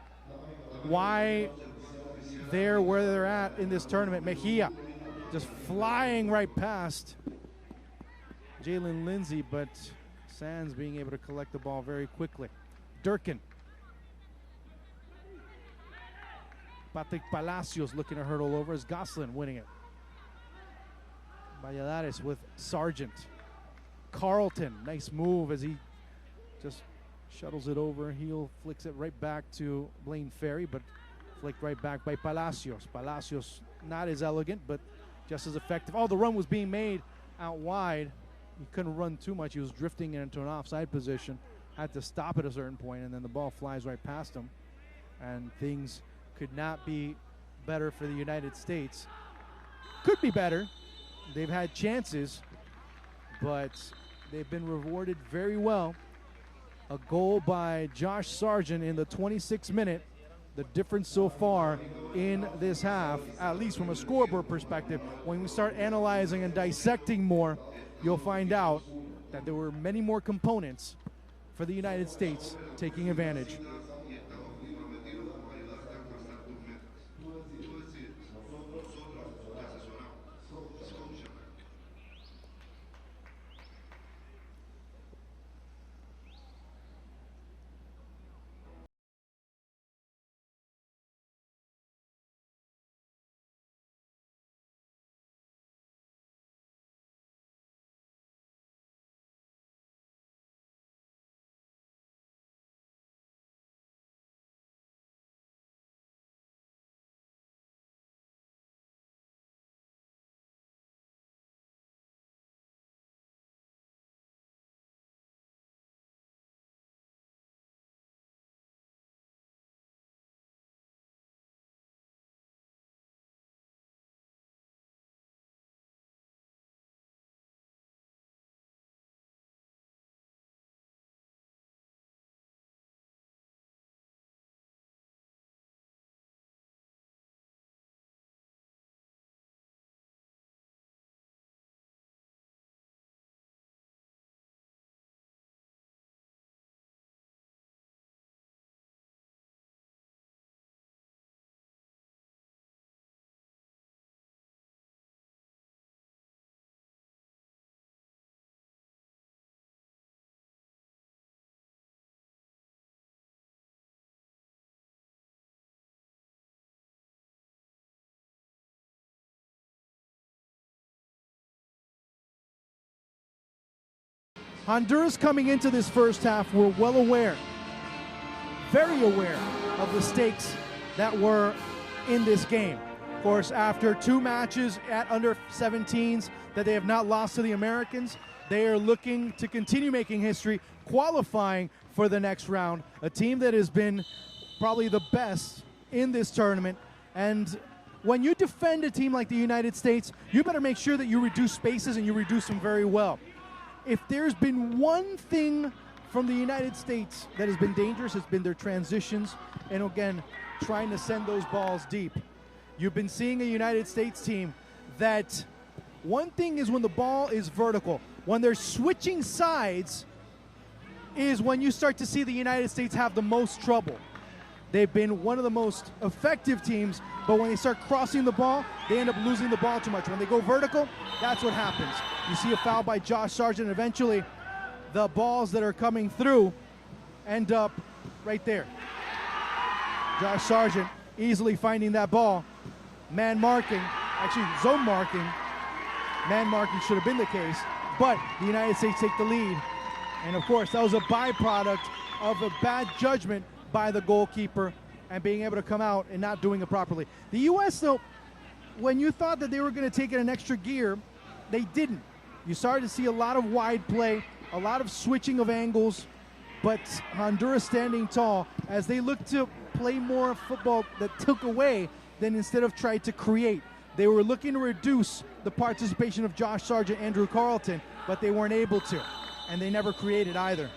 why they're where they're at in this tournament. Mejia just flying right past Jalen Lindsay, but Sands being able to collect the ball very quickly. Durkin. Patrick Palacios looking to hurdle over as Gosselin winning it. Valladares with Sargent. Carlton, nice move as he just shuttles it over. Heel flicks it right back to Blaine Ferry, but flicked right back by Palacios. Palacios not as elegant, but just as effective. Oh, the run was being made out wide. He couldn't run too much. He was drifting into an offside position. Had to stop at a certain point, and then the ball flies right past him. And things could not be better for the United States. Could be better. They've had chances, but they've been rewarded very well. A goal by Josh Sargent in the 26th minute. The difference so far in this half, at least from a scoreboard perspective. When we start analyzing and dissecting more, you'll find out that there were many more components for the United States taking advantage. Honduras coming into this first half were well aware, very aware of the stakes that were in this game. Of course, after 2 matches at under-17s that they have not lost to the Americans, they are looking to continue making history, qualifying for the next round. A team that has been probably the best in this tournament. And when you defend a team like the United States, you better make sure that you reduce spaces and you reduce them very well. If there's been one thing from the United States that has been dangerous, it's been their transitions and, again, trying to send those balls deep. You've been seeing a United States team that one thing is when the ball is vertical. When they're switching sides is when you start to see the United States have the most trouble. They've been one of the most effective teams, but when they start crossing the ball, they end up losing the ball too much. When they go vertical, that's what happens. You see a foul by Josh Sargent, and eventually the balls that are coming through end up right there. Josh Sargent easily finding that ball. Man marking, actually zone marking. Man marking should have been the case, but the United States take the lead. And of course, that was a byproduct of a bad judgment by the goalkeeper and being able to come out and not doing it properly. The U.S., though, when you thought that they were going to take it an extra gear, they didn't. You started to see a lot of wide play, a lot of switching of angles, but Honduras standing tall as they looked to play more football that took away than instead of try to create. They were looking to reduce the participation of Josh Sargent, Andrew Carlton, but they weren't able to, and they never created either.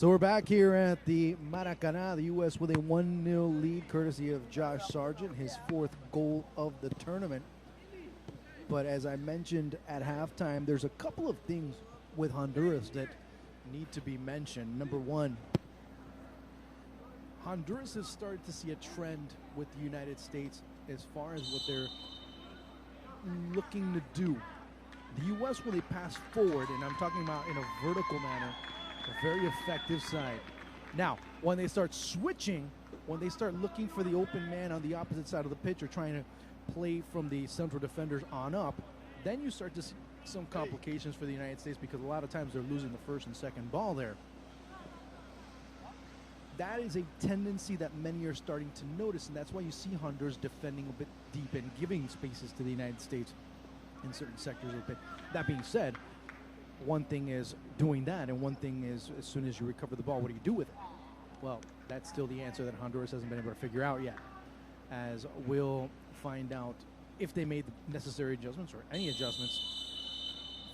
So we're back here at the Maracaná, the U.S. with a 1-0 lead, courtesy of Josh Sargent, his 4th goal of the tournament. But as I mentioned at halftime, there's a couple of things with Honduras that need to be mentioned. Number one, Honduras has started to see a trend with the United States as far as what they're looking to do. The U.S., when they pass forward, and I'm talking about in a vertical manner, a very effective side. Now, when they start switching, when they start looking for the open man on the opposite side of the pitch or trying to play from the central defenders on up, then you start to see some complications for the United States because a lot of times they're losing the first and second ball there. That is a tendency that many are starting to notice, and that's why you see Honduras defending a bit deep and giving spaces to the United States in certain sectors of the pitch. That being said, one thing is doing that, and one thing is as soon as you recover the ball, what do you do with it? Well, that's still the answer that Honduras hasn't been able to figure out yet, as we'll find out if they made the necessary adjustments or any adjustments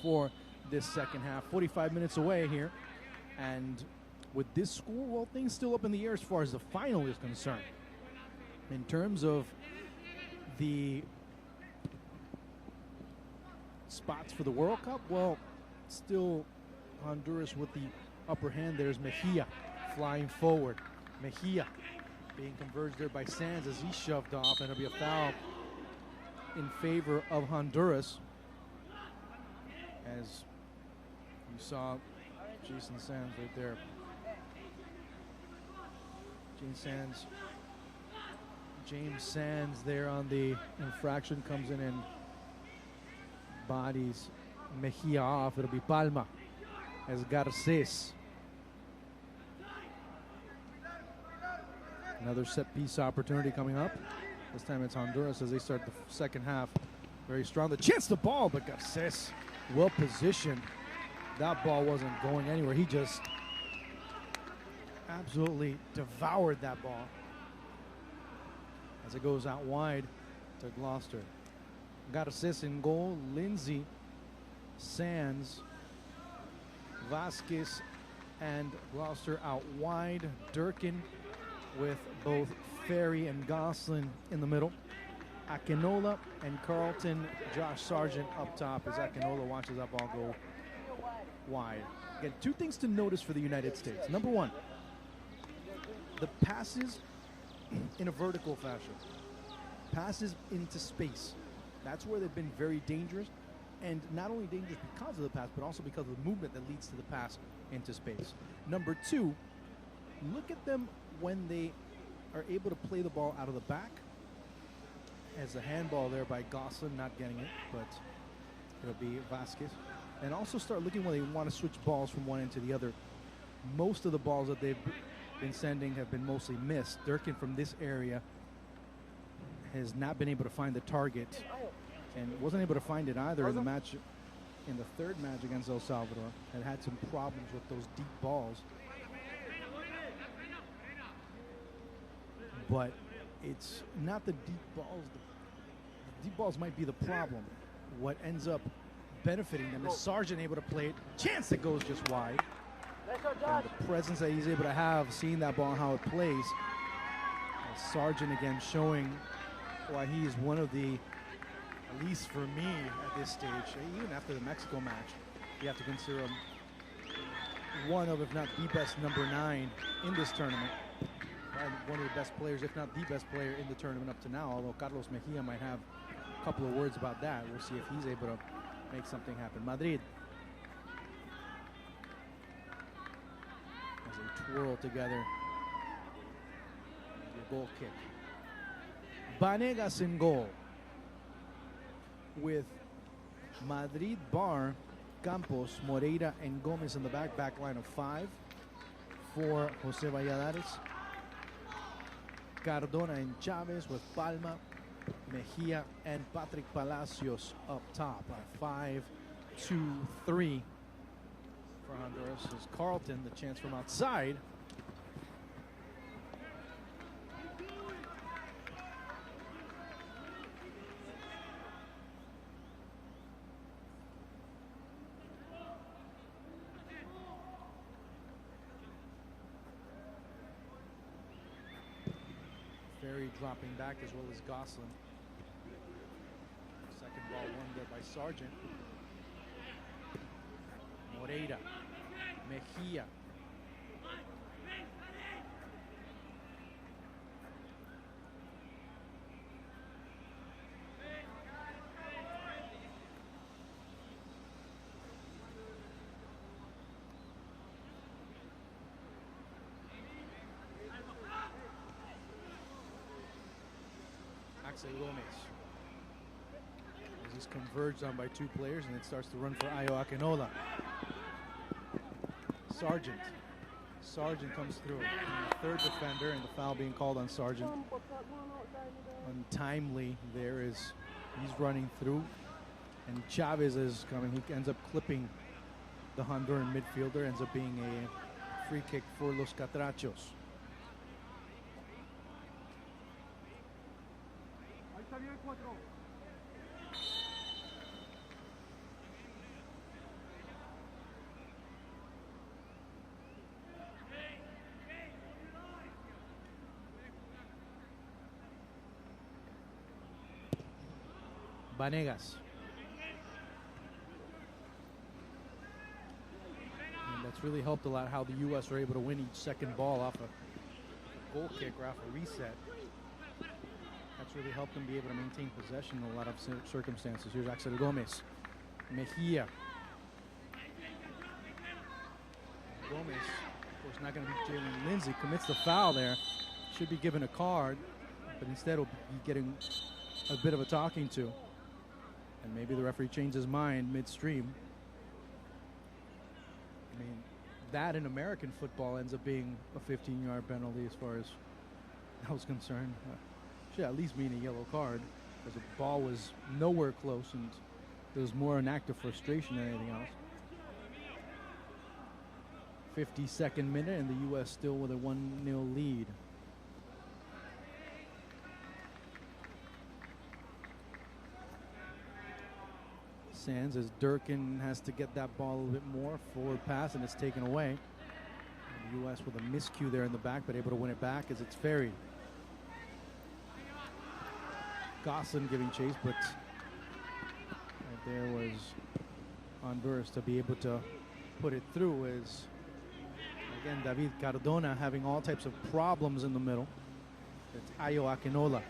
for this second half. 45 minutes away here, and with this score, well, things still up in the air as far as the final is concerned. In terms of the spots for the World Cup, well, still Honduras with the upper hand. There's Mejia flying forward. Mejia being converged there by Sands as he shoved off, and it'll be a foul in favor of Honduras. As you saw Jason Sands right there. James Sands there on the infraction comes in and bodies Mejia off. It'll be Palma as Garces. Another set piece opportunity coming up. This time it's Honduras as they start the second half very strong. The chance to ball, but Garces well positioned. That ball wasn't going anywhere. He just absolutely devoured that ball as it goes out wide to Gloucester. Garces in goal. Lindsay, Sands, Vasquez, and Gloucester out wide. Durkin with both Ferry and Goslin in the middle. Akinola and Carlton, Josh Sargent up top as Akinola watches that ball go wide. Again, two things to notice for the United States. Number one, the passes in a vertical fashion. Passes into space. That's where they've been very dangerous. And not only dangerous because of the pass, but also because of the movement that leads to the pass into space. Number two, look at them when they are able to play the ball out of the back. As a handball there by Goslin, not getting it, but it'll be Vasquez. And also start looking when they want to switch balls from one end to the other. Most of the balls that they've been sending have been mostly missed. Durkin from this area has not been able to find the target and wasn't able to find it either in the match, in the third match against El Salvador. Had some problems with those deep balls. But it's not the deep balls. The deep balls might be the problem. What ends up benefiting them is Sargent able to play it. Chance that goes just wide. And the presence that he's able to have, seeing that ball and how it plays. Sargent again showing why he is one of the, at least for me at this stage, even after the Mexico match, you have to consider him one of, if not the best number 9 in this tournament. One of the best players, if not the best player in the tournament up to now, although Carlos Mejia might have a couple of words about that. We'll see if he's able to make something happen. Madrid as they twirl together. The goal kick. Vanegas in goal with Madrid, Barr, Campos, Moreira, and Gomez in the back line of 5 for Jose Valladares. Cardona and Chavez with Palma, Mejia, and Patrick Palacios up top. 5-2-3 for Honduras is Carlton, the chance from outside. AJ dropping back as well as Gosselin. Second ball won there by Sargent. Moreira, Mejia. Axel Gomez. As he's converged on by two players, and it starts to run for Ayo Akinola. Sargent. Sargent comes through. And the third defender, and the foul being called on Sargent. Untimely there is, he's running through. And Chavez is coming. He ends up clipping the Honduran midfielder. Ends up being a free kick for Los Catrachos. Vanegas. And that's really helped a lot how the U.S. were able to win each second ball off a goal kick or off a reset. That's really helped them be able to maintain possession in a lot of circumstances. Here's Axel Gomez. Mejia. Gomez, of course, not going to be Jalen Lindsay. Commits the foul there. Should be given a card, but instead will be getting a bit of a talking to. And maybe the referee changed his mind midstream. I mean, that in American football ends up being a 15-yard penalty as far as I was concerned. Should at least mean a yellow card, because the ball was nowhere close and there was more an act of frustration than anything else. 52nd minute, and the U.S. still with a 1-0 lead. Sands as Durkin has to get that ball a little bit more. Forward pass, and it's taken away. And the U.S. with a miscue there in the back, but able to win it back as it's ferried. Gosselin giving chase, but right there was Honduras to be able to put it through. As again, David Cardona having all types of problems in the middle. It's Ayo Akinola.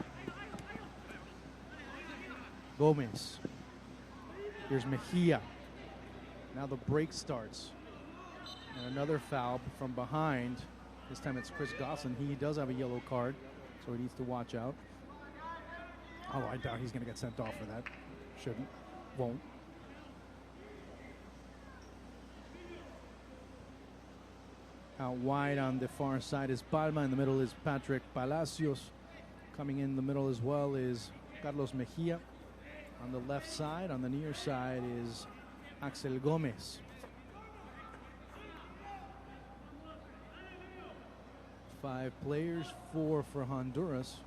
Gomez. Here's Mejia. Now the break starts. And another foul from behind. This time it's Chris Gosselin. He does have a yellow card, so he needs to watch out. Oh, I doubt he's going to get sent off for that. Shouldn't. Won't. Out wide on the far side is Palma. In the middle is Patrick Palacios. Coming in the middle as well is Carlos Mejia. On the left side, on the near side, is Axel Gomez. 5 players, 4 for Honduras.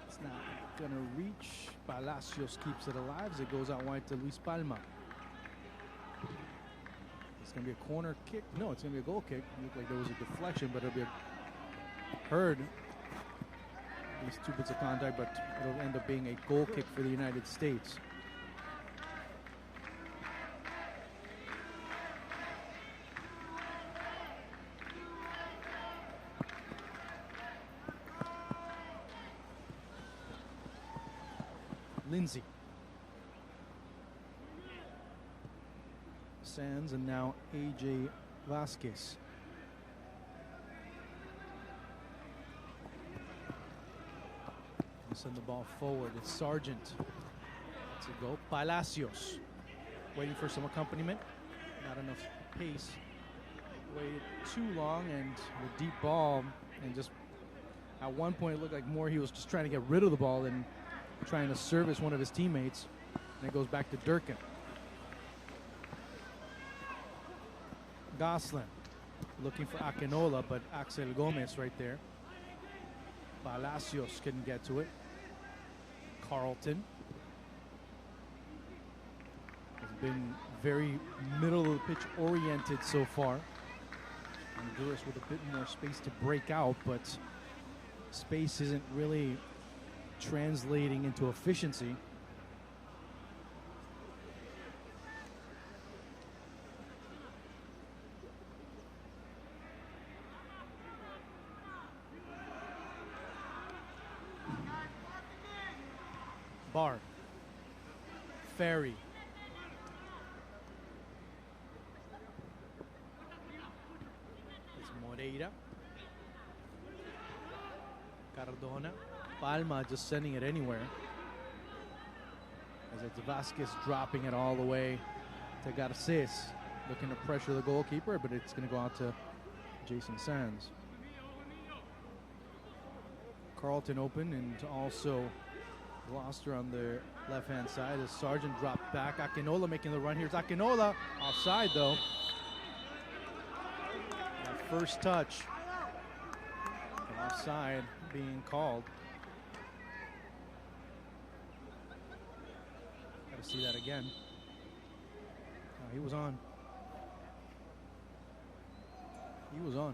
It's not going to reach. Palacios keeps it alive as it goes out wide to Luis Palma. It's going to be a corner kick. No, it's going to be a goal kick. It looked like there was a deflection, but it'll be heard. These 2 bits of contact, but it'll end up being a goal kick for the United States. Lindsay. Sands, and now AJ Vasquez. Send the ball forward. It's Sargent. That's a go. Palacios waiting for some accompaniment. Not enough pace. Waited too long, and the deep ball, and just at one point it looked like more he was just trying to get rid of the ball than trying to service one of his teammates. And it goes back to Durkin. Gosselin looking for Akinola, but Axel Gomez right there. Palacios couldn't get to it. Carlton has been very middle of the pitch oriented so far. Honduras with a bit more space to break out, but space isn't really translating into efficiency. Bar. Ferry. It's Moreira. Cardona. Palma just sending it anywhere. As it's Vasquez dropping it all the way to Garces. Looking to pressure the goalkeeper, but it's going to go out to Jason Sands. Carlton open, and also Gloucester on the left-hand side as Sargent dropped back. Akinola making the run. Here's Akinola. Offside, though. That first touch. Offside being called. Got to see that again. Oh, he was on. He was on.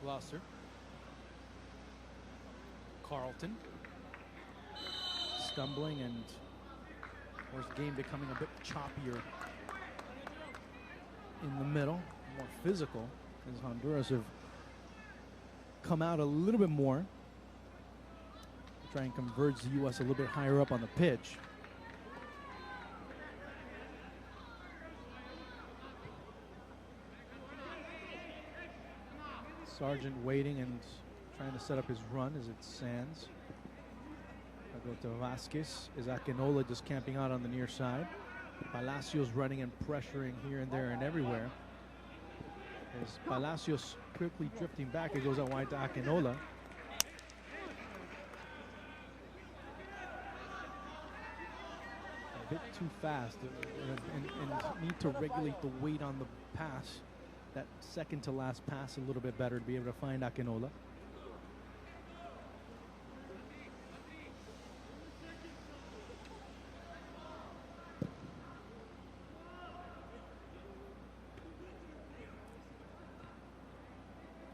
Gloucester. Carlton. Stumbling, and of course game becoming a bit choppier in the middle, more physical, as Honduras have come out a little bit more. Try and converge the U.S. a little bit higher up on the pitch. Sargent waiting and trying to set up his run as it's Sands. I go to Vasquez. Is Akinola just camping out on the near side? Palacios running and pressuring here and there and everywhere. As Palacios quickly drifting back, it goes out wide to Akinola. A bit too fast and need to regulate the weight on the pass. That second to last pass a little bit better to be able to find Akinola.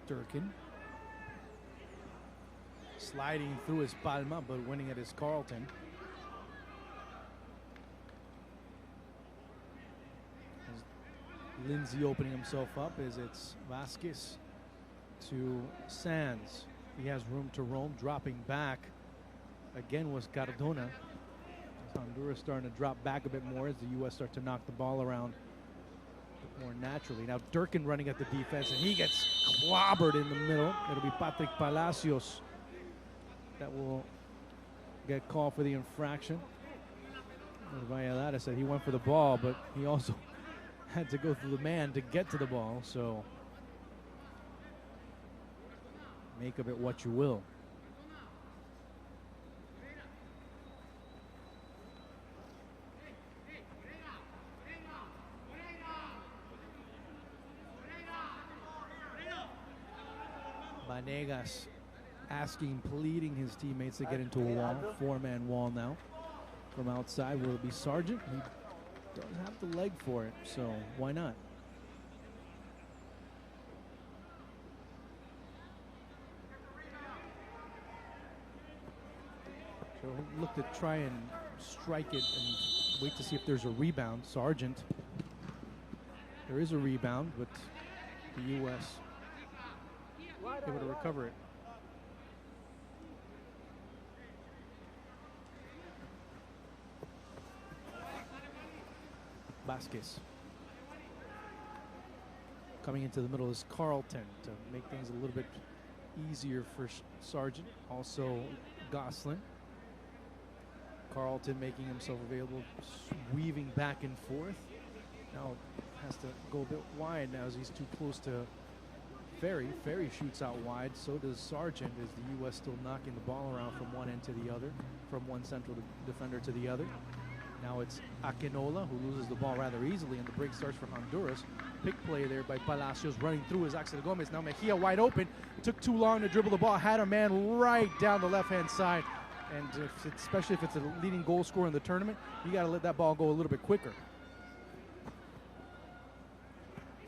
Durkin. Sliding through his Palma, but winning it is Carlton. Lindsay opening himself up as it's Vasquez to Sands. He has room to roam, dropping back. Again was Cardona. As Honduras starting to drop back a bit more as the U.S. start to knock the ball around a bit more naturally. Now Durkin running at the defense, and he gets clobbered in the middle. It'll be Patrick Palacios that will get called for the infraction. Valladares said he went for the ball, but he also had to go through the man to get to the ball, so make of it what you will. Vanegas asking, pleading his teammates to get into a wall, four-man wall now. From outside, will it be Sargent? He does have the leg for it, so why not? So he'll look to try and strike it and wait to see if there's a rebound. Sargent. There is a rebound, but the U.S. able to recover it. Vasquez. Coming into the middle is Carlton to make things a little bit easier for Sargent. Also Gosselin. Carlton making himself available, weaving back and forth. Now has to go a bit wide now as he's too close to Ferry. Ferry shoots out wide, so does Sargent, as the U.S. still knocking the ball around from one end to the other, from one central defender to the other. Now it's Akinola who loses the ball rather easily, and the break starts for Honduras. Pick play there by Palacios, running through is Axel Gomez. Now Mejia wide open. Took too long to dribble the ball. Had a man right down the left-hand side. And especially if it's a leading goal scorer in the tournament, you got to let that ball go a little bit quicker.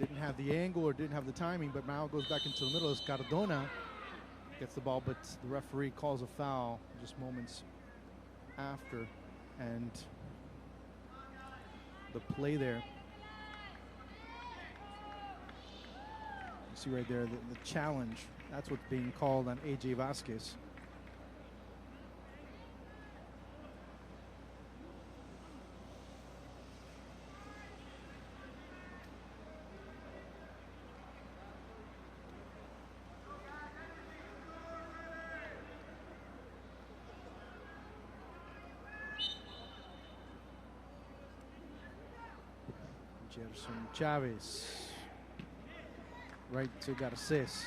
Didn't have the angle or didn't have the timing, but now goes back into the middle as Cardona gets the ball, but the referee calls a foul just moments after. And the play there, you see right there, the challenge, that's what's being called on AJ Vasquez. Jefferson Chavez, right to Garces.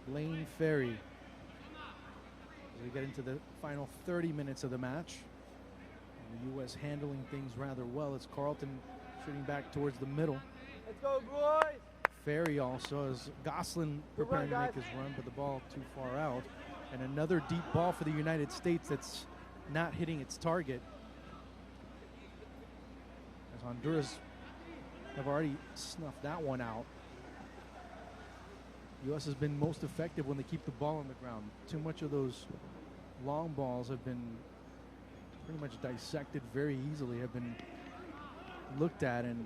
Blaine Ferry. As we get into the final 30 minutes of the match, and the U.S. handling things rather well. It's Carlton shooting back towards the middle. Let's go, boys! Ferry also as Gosselin preparing to make his run, but the ball too far out. And another deep ball for the United States that's not hitting its target. As Honduras have already snuffed that one out. U.S. has been most effective when they keep the ball on the ground. Too much of those long balls have been pretty much dissected very easily, have been looked at, and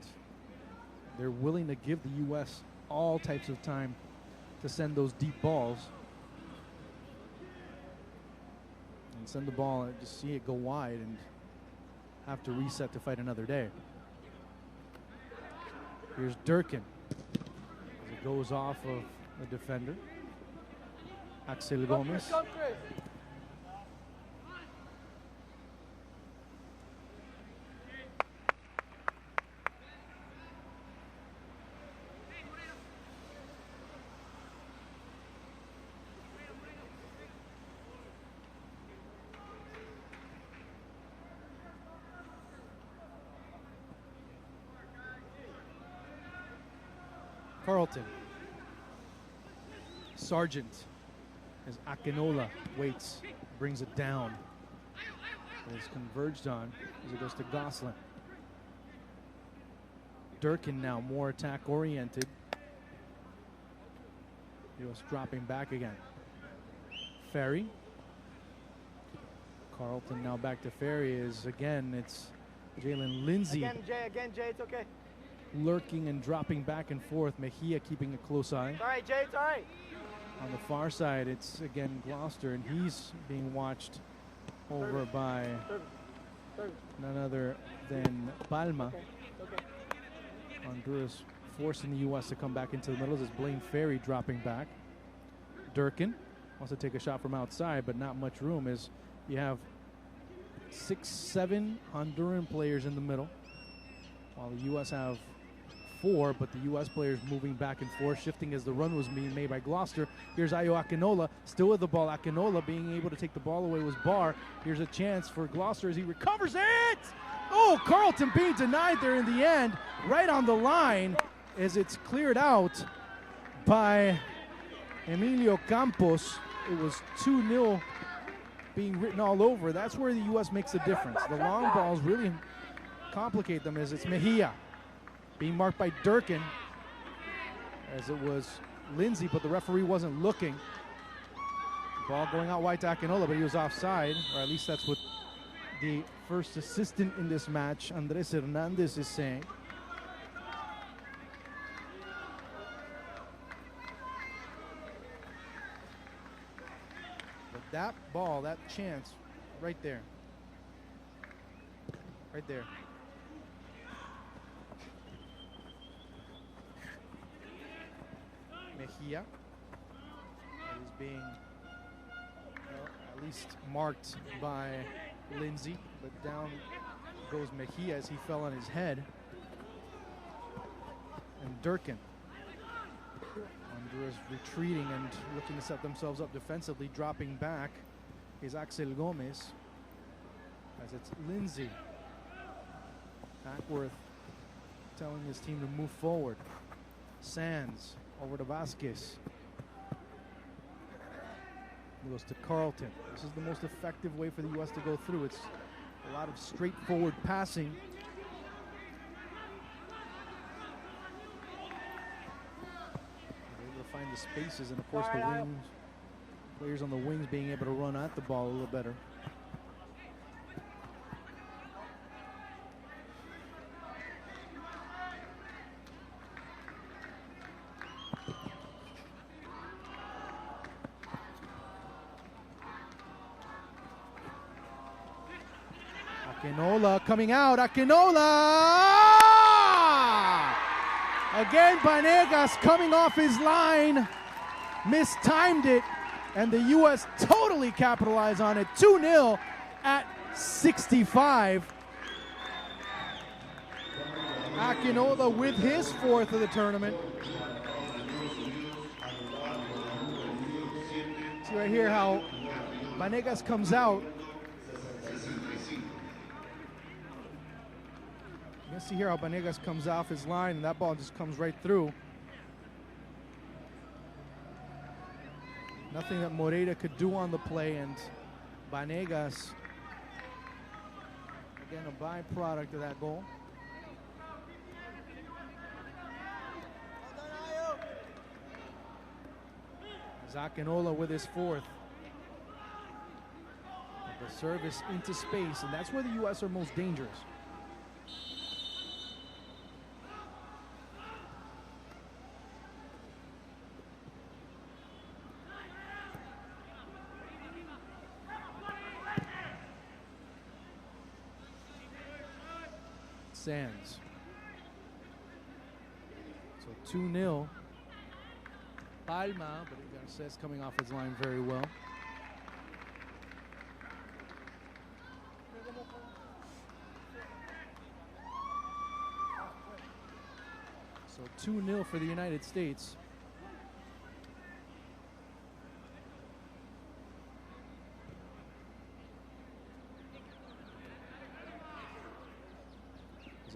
they're willing to give the U.S. all types of time to send those deep balls. And send the ball and just see it go wide and have to reset to fight another day. Here's Durkin. As it goes off of the defender. Axel Gomez. Carlton. Sargent as Akinola waits, brings it down. It is converged on as it goes to Gosselin. Durkin now more attack oriented. U.S. dropping back again. Ferry. Carlton now back to Ferry is again, it's Jalen Lindsay. Again, Jay, it's okay. Lurking and dropping back and forth. Mejia keeping a close eye. It's all right, Jay, it's all right. On the far side, it's again Gloucester, and he's being watched over by none other than Palma. Okay. Honduras forcing the U.S. to come back into the middle as Blaine Ferry dropping back. Durkin wants to take a shot from outside, but not much room as you have 6-7 Honduran players in the middle, while the U.S. have 4, but the U.S. players moving back and forth, shifting as the run was being made by Gloucester. Here's Ayo Akinola, still with the ball. Akinola being able to take the ball away was Barr. Here's a chance for Gloucester as he recovers it! Oh, Carlton being denied there in the end, right on the line, as it's cleared out by Emilio Campos. It was 2-0 being written all over. That's where the U.S. makes a difference. The long balls really complicate them as it's Mejia being marked by Durkin, as it was Lindsay, but the referee wasn't looking. Ball going out wide to Akinola, but he was offside, or at least that's what the first assistant in this match, Andres Hernandez, is saying. But that ball, that chance, right there. Right there. Mejia is being at least marked by Lindsay, but down goes Mejia as he fell on his head. And Durkin Honduras retreating and looking to set themselves up defensively. Dropping back is Axel Gomez, as it's Lindsay. Hackworth telling his team to move forward. Sands over to Vasquez. He goes to Carlton. This is the most effective way for the U.S. to go through. It's a lot of straightforward passing. They're able to find the spaces, and of course the wings, players on the wings being able to run at the ball a little better. Akinola coming out. Akinola! Again, Banegas coming off his line. Mistimed it, and the U.S. totally capitalized on it. 2-0 at 65. Akinola with his fourth of the tournament. See right here how Banegas comes out. You can see here how Banegas comes off his line, and that ball just comes right through. Nothing that Moreira could do on the play, and Banegas, again, a byproduct of that goal. Akinola with his fourth. The service into space, and that's where the U.S. are most dangerous. Sands. So 2-0. Palma, but Garces coming off his line very well. So 2-0 for the United States.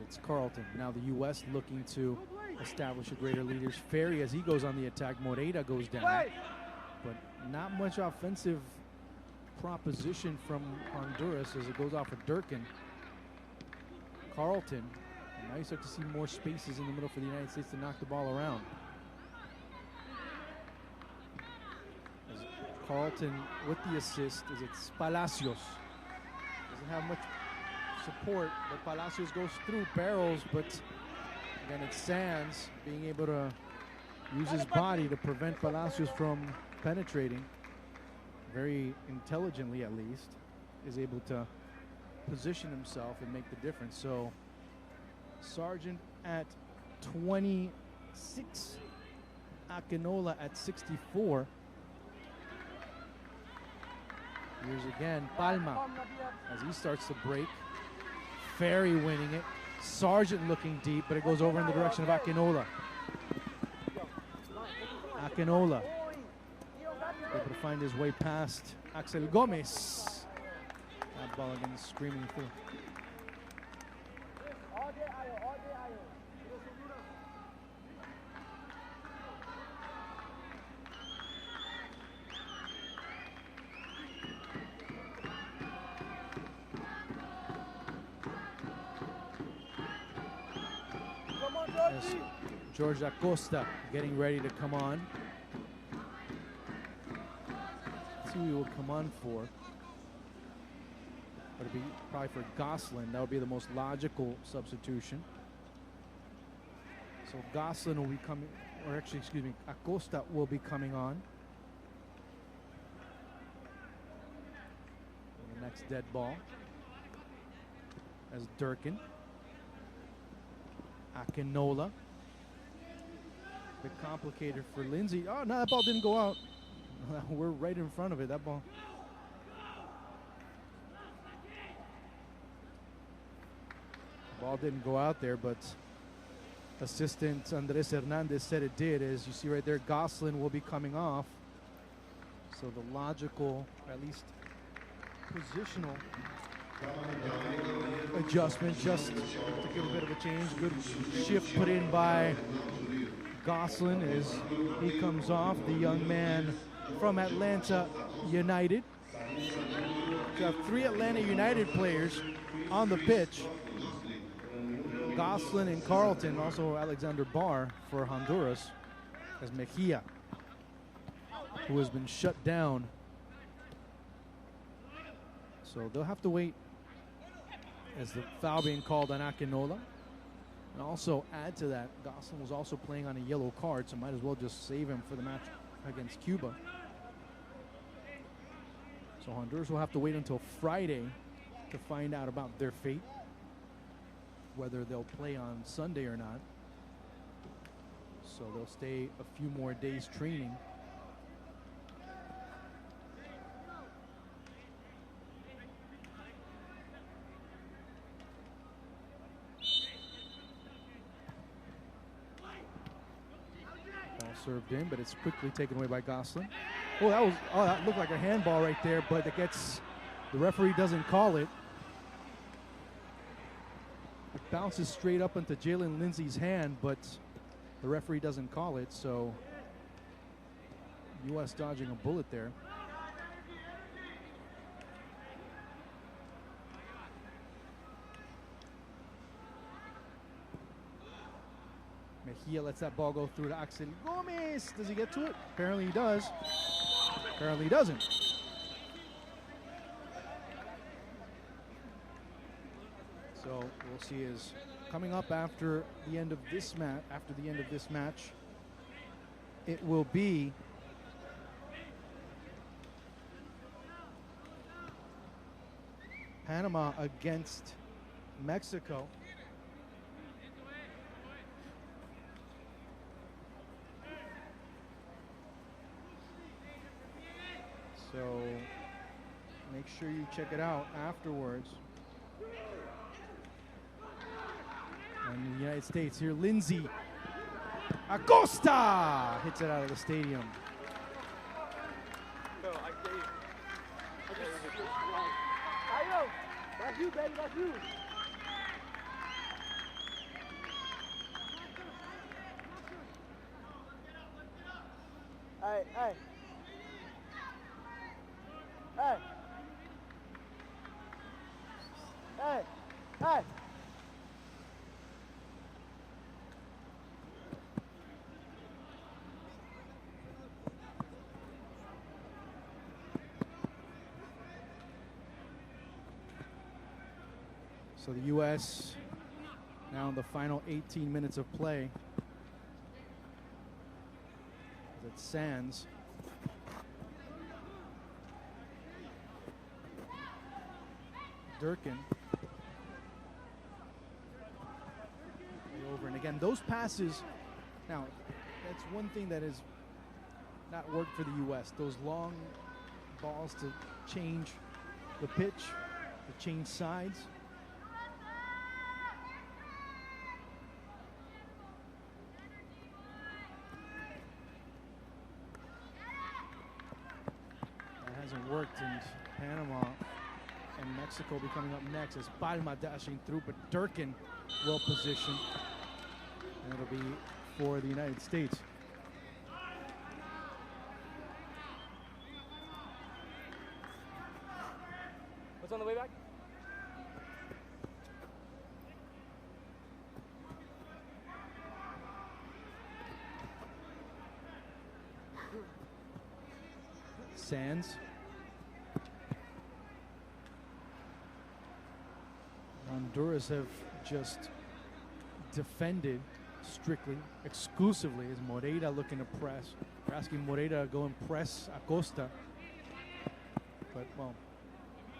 It's Carlton. Now the U.S. looking to establish a greater leaders. Ferry, as he goes on the attack, Moreira goes down. But not much offensive proposition from Honduras as it goes off of Durkin. Carlton. And now you start to see more spaces in the middle for the United States to knock the ball around. As Carlton with the assist, is it's Palacios. Doesn't have much support, but Palacios goes through, barrels, but again it's Sands being able to use his body to prevent Palacios from penetrating. Very intelligently, at least, is able to position himself and make the difference. So Sargent at 26, Akinola at 64. Here's again Palma as he starts to break. Ferry winning it. Sargent looking deep, but it goes over in the direction of Akinola. Akinola able to find his way past Axel Gomez. That ball again screaming through. As George Acosta getting ready to come on. Let's see who he will come on for. But it'd be probably for Gosselin. That would be the most logical substitution. So Gosselin will be coming, or actually, excuse me, Acosta will be coming on. And the next dead ball as Durkin. Akinola. A bit complicated for Lindsay. Oh, no, that ball didn't go out. We're right in front of it. That ball. The ball didn't go out there, but assistant Andres Hernandez said it did. As you see right there, Gosselin will be coming off. So the logical, at least positional adjustment, just to give a bit of a change. Good shift put in by Gosselin as he comes off, the young man from Atlanta United. You have 3 Atlanta United players on the pitch. Gosselin and Carlton, also Alexander Barr for Honduras, as Mejia, who has been shut down. So they'll have to wait as the foul being called on Akinola. And also add to that, Gosselin was also playing on a yellow card, so might as well just save him for the match against Cuba. So Honduras will have to wait until Friday to find out about their fate, whether they'll play on Sunday or not. So they'll stay a few more days training. Ball served in, but it's quickly taken away by Gosselin. Oh, that looked like a handball right there, but it gets, the referee doesn't call it. It bounces straight up into Jalen Lindsey's hand, but the referee doesn't call it, so U.S. dodging a bullet there. Mejia lets that ball go through to Axel Gomez. Does he get to it? Apparently he does. Apparently he doesn't. So we'll see is coming up after the end of this match. It will be Panama against Mexico. So make sure you check it out afterwards. And in the United States here, Lindsey Acosta hits it out of the stadium. That's you, baby, that's you. Hey, hey. Hey. Hey. Hey. So the U.S. now in the final 18 minutes of play. It's Sands. Durkin. Over and again, those passes. Now, that's one thing that has not worked for the U.S. Those long balls to change the pitch, to change sides. That hasn't worked in Panama. And Mexico will be coming up next as Palma dashing through, but Durkin well positioned. And it'll be for the United States. What's on the way back? Sands. Honduras have just defended strictly, exclusively, as Moreira looking to press. They're asking Moreira to go and press Acosta. But, well,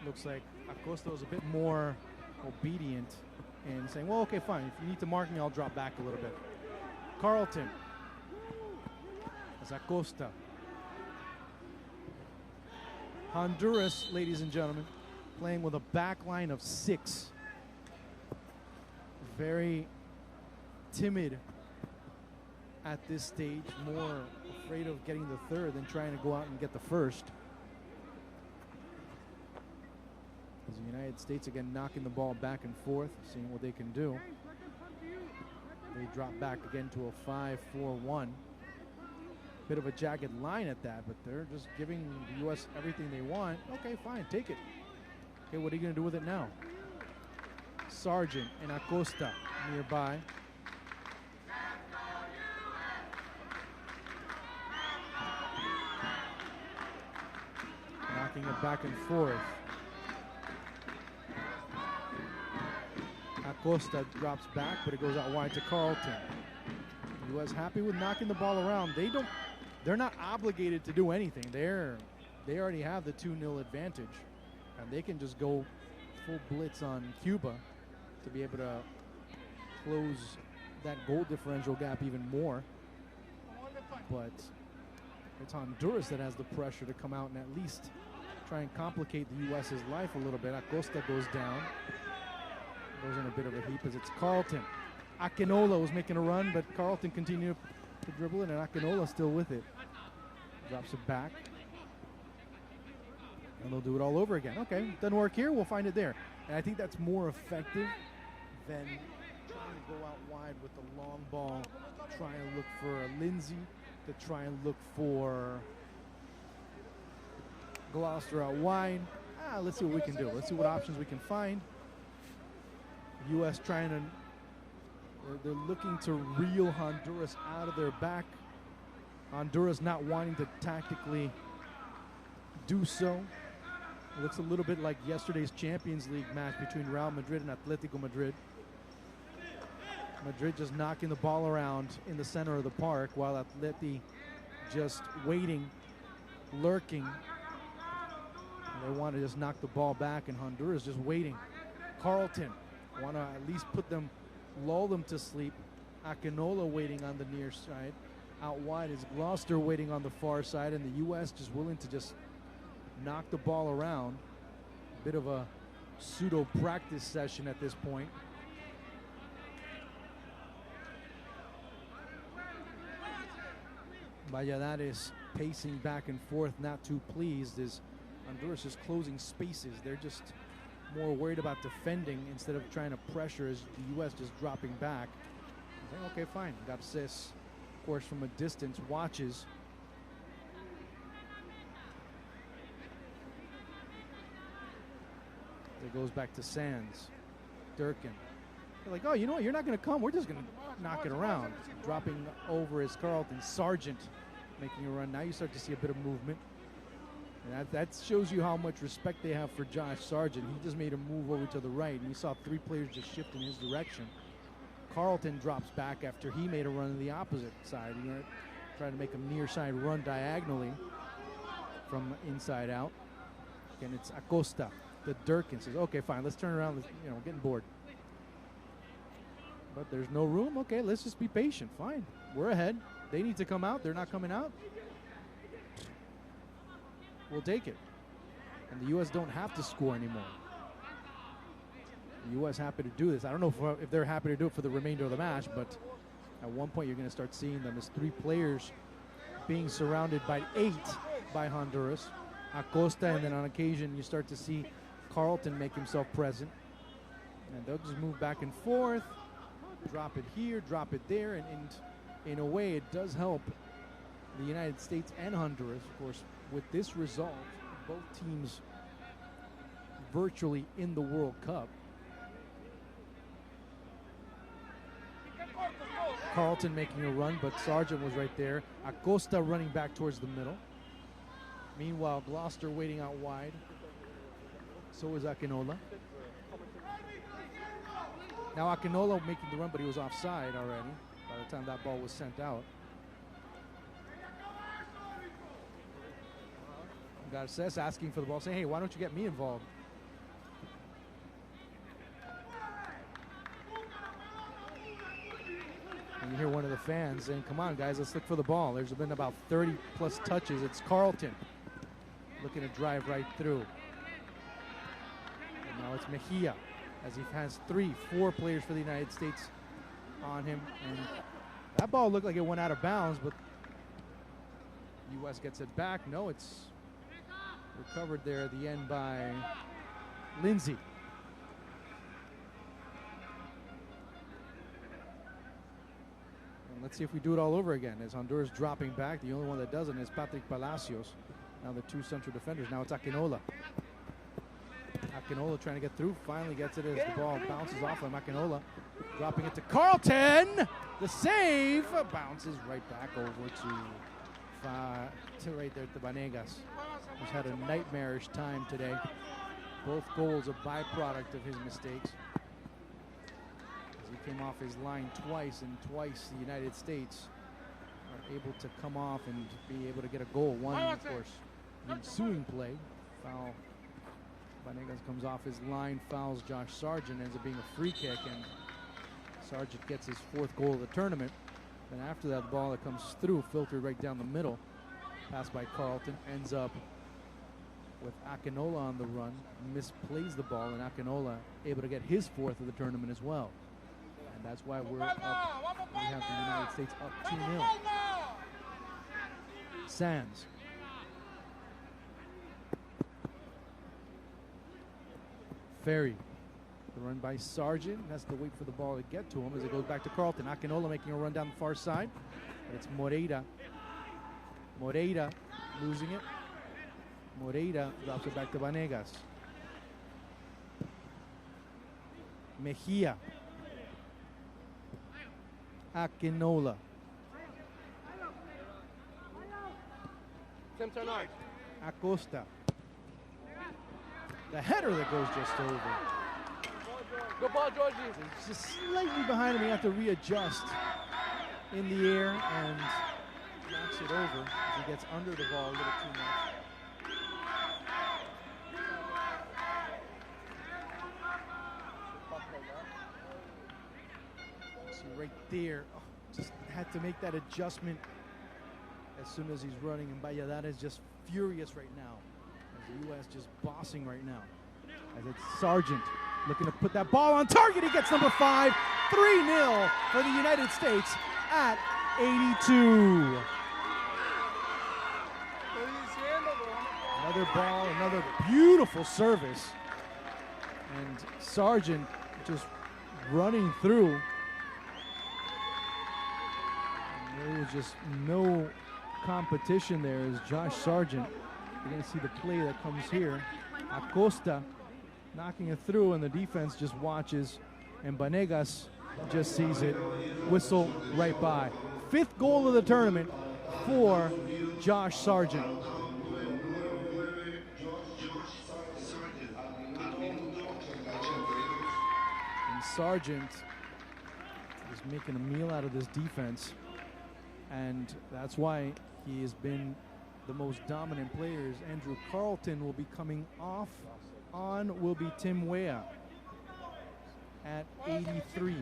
looks like Acosta was a bit more obedient and saying, well, okay, fine. If you need to mark me, I'll drop back a little bit. Carlton. As Acosta. Honduras, ladies and gentlemen, playing with a back line of 6. Very timid at this stage, more afraid of getting the third than trying to go out and get the first. As the United States again knocking the ball back and forth, seeing what they can do. They drop back again to a 5-4-1. Bit of a jagged line at that, but they're just giving the U.S. everything they want. Okay, fine, take it. Okay, what are you going to do with it now? Sargent and Acosta nearby. Knocking it back and forth. Acosta drops back, but it goes out wide to Carlton. The U.S. happy with knocking the ball around. They're not obligated to do anything. They already have the 2-0 advantage, and they can just go full blitz on Cuba to be able to close that goal differential gap even more. But it's Honduras that has the pressure to come out and at least try and complicate the U.S.'s life a little bit. Acosta goes down. Goes in a bit of a heap as it's Carlton. Akinola was making a run, but Carlton continued to dribble it, and Akinola still with it. Drops it back. And they'll do it all over again. Okay, doesn't work here, we'll find it there. And I think that's more effective than trying to go out wide with the long ball, trying to look for a Lindsay, to try and look for Gloucester out wide. Let's see what we can do. Let's see what options we can find. U.S. trying to, they're looking to reel Honduras out of their back. Honduras not wanting to tactically do so. It looks a little bit like yesterday's Champions League match between Real Madrid and Atletico Madrid. Madrid just knocking the ball around in the center of the park while Atleti just waiting, lurking. And they want to just knock the ball back, and Honduras just waiting. Carlton want to at least lull them to sleep. Akinola waiting on the near side. Out wide is Gloucester waiting on the far side, and the U.S. just willing to just knock the ball around. Bit of a pseudo practice session at this point. Valladares pacing back and forth, not too pleased as Honduras is closing spaces. They're just more worried about defending instead of trying to pressure as the U.S. just dropping back. Okay, fine. Garces, of course, from a distance, watches. It goes back to Sands. Durkin. They're like, oh, you know what? You're not going to come. We're just going to knock it around. Dropping over is Carlton. Sargent making a run. Now you start to see a bit of movement. And that shows you how much respect they have for Josh Sargent. He just made a move over to the right, and you saw 3 players just shift in his direction. Carlton drops back after he made a run on the opposite side. He tried to make a near side run diagonally from inside out. And it's Acosta. The Durkin says, okay, fine, let's turn around. We're getting bored. But there's no room. Okay, let's just be patient. Fine. We're ahead. They need to come out. They're not coming out. We'll take it. And the U.S. don't have to score anymore. The U.S. happy to do this. I don't know if they're happy to do it for the remainder of the match, but at one point you're going to start seeing them as 3 players being surrounded by 8 by Honduras. Acosta, and then on occasion you start to see Carlton make himself present. And they'll just move back and forth, drop it here, drop it there, and in a way it does help the United States and Honduras. Of course, with this result, both teams virtually in the World Cup. Carlton making a run, but Sargent was right there. Acosta running back towards the middle. Meanwhile, Gloucester waiting out wide. So is Akinola. Now Akinola making the run, but he was offside already by the time that ball was sent out. Garces asking for the ball, saying, hey, why don't you get me involved? And you hear one of the fans saying, come on, guys, let's look for the ball. There's been about 30-plus touches. It's Carlton looking to drive right through. And now it's Mejia as he has 4 players for the United States on him. And That ball looked like it went out of bounds, but U.S. gets it back. No, it's recovered there at the end by Lindsay. And let's see if we do it all over again. As Honduras dropping back, the only one that doesn't is Patrick Palacios. Now the two central defenders. Now it's Akinola. Akinola trying to get through. Finally gets it as the ball bounces off of Akinola. Dropping it to Carlton. The save bounces right back over to right there to Vanegas, who's had a nightmarish time today. Both goals a byproduct of his mistakes. As he came off his line twice, and twice the United States are able to come off and be able to get a goal. One, of course, the ensuing play. Foul. Vanegas comes off his line, fouls Josh Sargent, ends up being a free kick, and Sargent gets his 4th goal of the tournament. And after that, the ball that comes through, filtered right down the middle, passed by Carlton, ends up with Akinola on the run, misplays the ball, and Akinola able to get his 4th of the tournament as well. And that's why we're up. We have the United States up 2-0. Sands. Ferry. The run by Sargent. Has to wait for the ball to get to him as it goes back to Carlton. Akinola making a run down the far side. But it's Moreira. Moreira losing it. Moreira drops it back to Vanegas. Mejia. Akinola. Tim, turn on. Acosta. The header that goes just over. Good ball, Georgie. It's just slightly behind him. He had to readjust in the air and knocks it over as he gets under the ball a little too much. See right there, just had to make that adjustment as soon as he's running. And Valladares is just furious right now. As the U.S. just bossing right now. As it's Sargent looking to put that ball on target. He gets number 5. 3-0 for the United States at 82. Another ball, another beautiful service. And Sargent just running through. And there was just no competition there as Josh Sargent. You're going to see the play that comes here. Acosta knocking it through, and the defense just watches, and Vanegas just sees it whistle right by. 5th goal of the tournament for Josh Sargent. And Sargent is making a meal out of this defense, and that's why he has been the most dominant players. Andrew Carlton will be coming off. On will be Tim Weah at 83.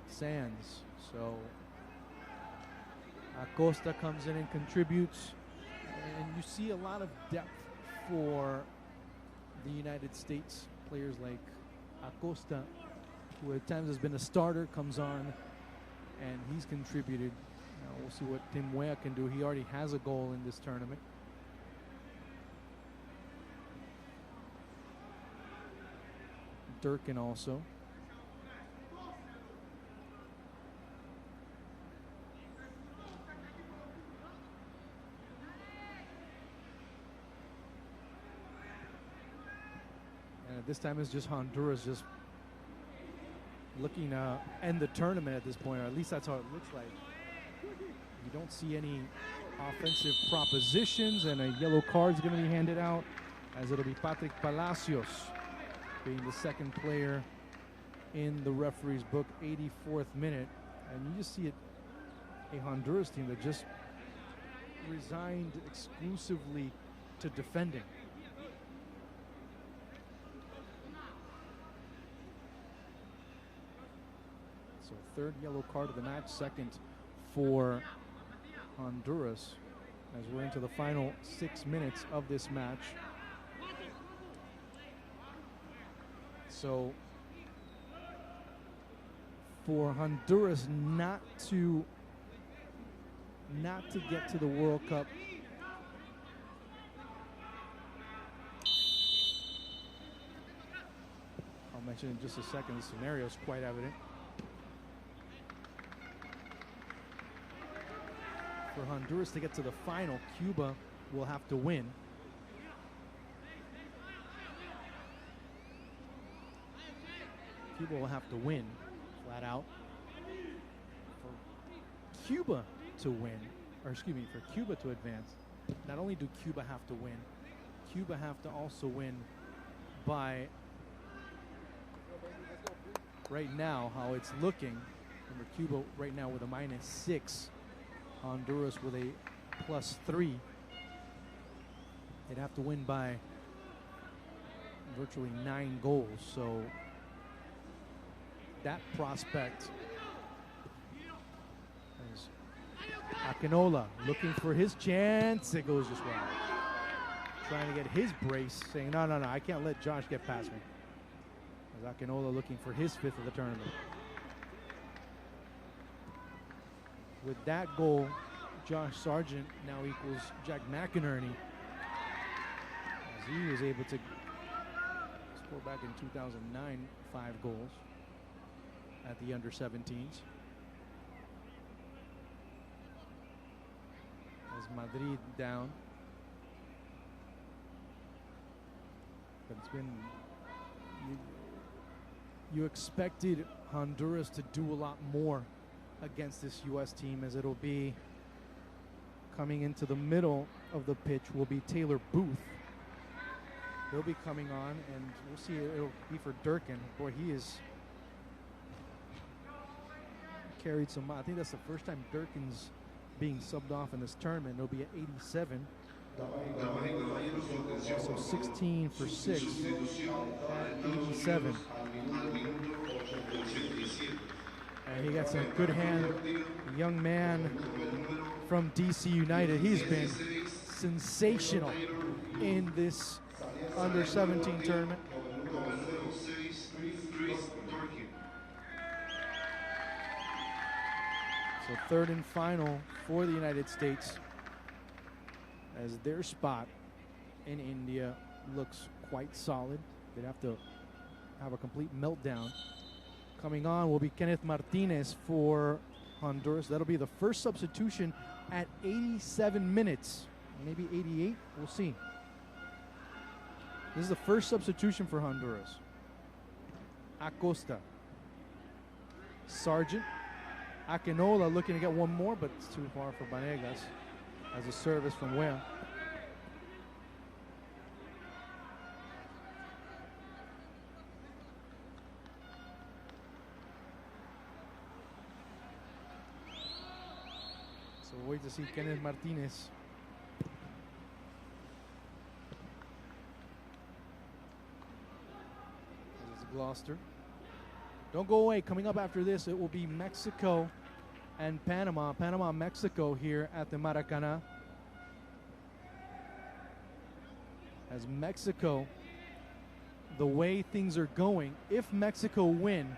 Sands. So Acosta comes in and contributes, and you see a lot of depth for the United States. Players like Acosta, who at times has been a starter, comes on and he's contributed. Now we'll see what Tim Weah can do. He already has a goal in this tournament. Durkin also. And this time it's just Honduras just looking to end the tournament at this point, or at least that's how it looks like. You don't see any offensive propositions, and a yellow card is going to be handed out, as it'll be Patrick Palacios being the 2nd player in the referee's book, 84th minute. And you just see it, a Honduras team that just resigned exclusively to defending. So third yellow card of the match, second for Honduras, as we're into the final 6 minutes of this match. So for Honduras not to get to the World Cup, I'll mention in just a second, the scenario is quite evident. For Honduras to get to the final, Cuba will have to win. Cuba will have to win, flat out. For Cuba to win, or excuse me, for Cuba to advance, not only do Cuba have to win, Cuba have to also win by, right now, how it's looking. Remember, Cuba right now with a -6. Honduras with a +3. They'd have to win by virtually 9 goals. So that prospect is Akinola looking for his chance. It goes just wide. Trying to get his brace, saying, no, I can't let Josh get past me. As Akinola looking for his 5th of the tournament. With that goal, Josh Sargent now equals Jack McInerney, as he was able to score back in 2009 5 goals at the Under-17s. As Madrid down. But it's been, you expected Honduras to do a lot more against this U.S. team, as it'll be coming into the middle of the pitch will be Taylor Booth. He'll be coming on, and we'll see. It'll be for Durkin. Boy, he is carried some. I think that's the first time Durkin's being subbed off in this tournament. It'll be at 87. So 16 for 6 at 87. And he got some good hand. A young man from DC United. He's been sensational in this Under-17 tournament. So third and final for the United States, as their spot in India looks quite solid. They'd have to have a complete meltdown. Coming on will be Kenneth Martinez for Honduras. That'll be the first substitution at 87 minutes. Maybe 88. We'll see. This is the first substitution for Honduras. Acosta. Sargent. Akinola looking to get one more, but it's too far for Vanegas as a service from Wea. So we'll wait to see Kenneth Martinez. This is Gloucester. Don't go away. Coming up after this, it will be Mexico and Panama. Panama, Mexico here at the Maracana. As Mexico, the way things are going, if Mexico win,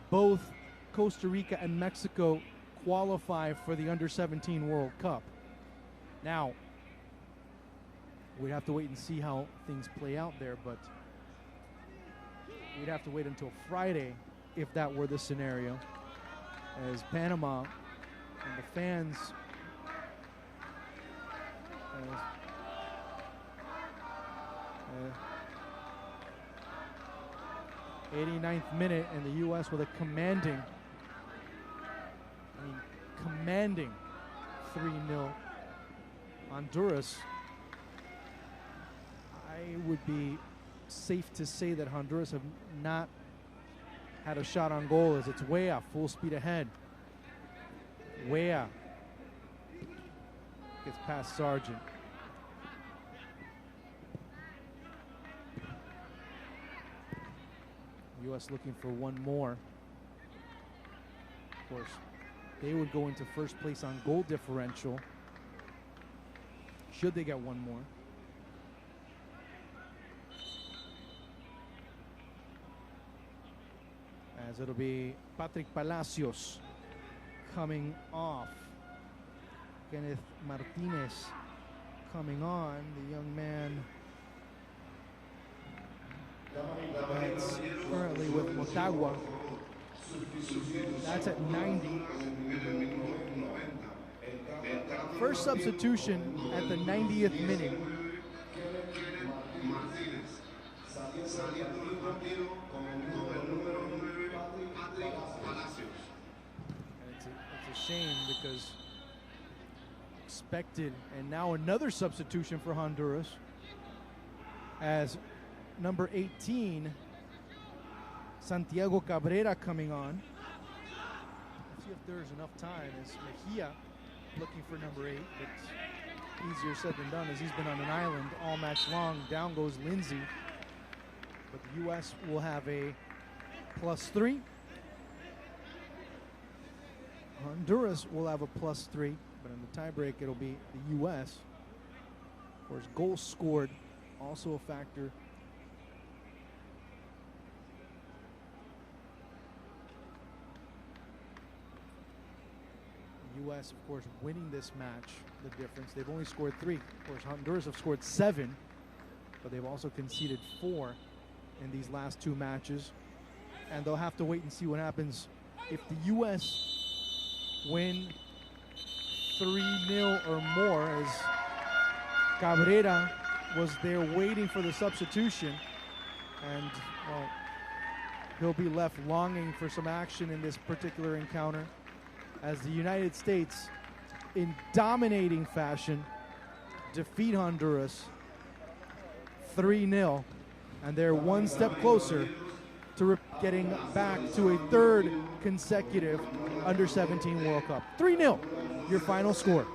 both Costa Rica and Mexico qualify for the Under-17 World Cup. Now, we'd have to wait and see how things play out there, but we'd have to wait until Friday if that were the scenario, as Panama and the fans 89th minute, and the U.S. with a commanding 3-0 Honduras. I would be safe to say that Honduras have not had a shot on goal, as it's Wea full speed ahead. Wea gets past Sargent. U.S. looking for one more. Of course, they would go into first place on goal differential should they get one more. As it'll be Patrick Palacios coming off. Kenneth Martinez coming on, the young man that's currently with Motagua. That's at 90. First substitution at the 90th minute. And it's a shame because expected, and now another substitution for Honduras as number 18, Santiago Cabrera, coming on. Let's see if there's enough time as Mejia looking for number 8, but easier said than done as he's been on an island all match long. Down goes Lindsay, but the U.S. will have a +3. Honduras will have a +3, but in the tiebreak it'll be the U.S. Of course, goals scored also a factor. U.S., of course, winning this match, the difference. They've only scored 3. Of course, Honduras have scored 7, but they've also conceded 4 in these last 2 matches. And they'll have to wait and see what happens if the U.S. win 3-0 or more, as Cabrera was there waiting for the substitution. And, well, he'll be left longing for some action in this particular encounter, as the United States, in dominating fashion, defeat Honduras 3-0, and they're one step closer to getting back to a 3rd consecutive Under-17 World Cup. 3-0, your final score.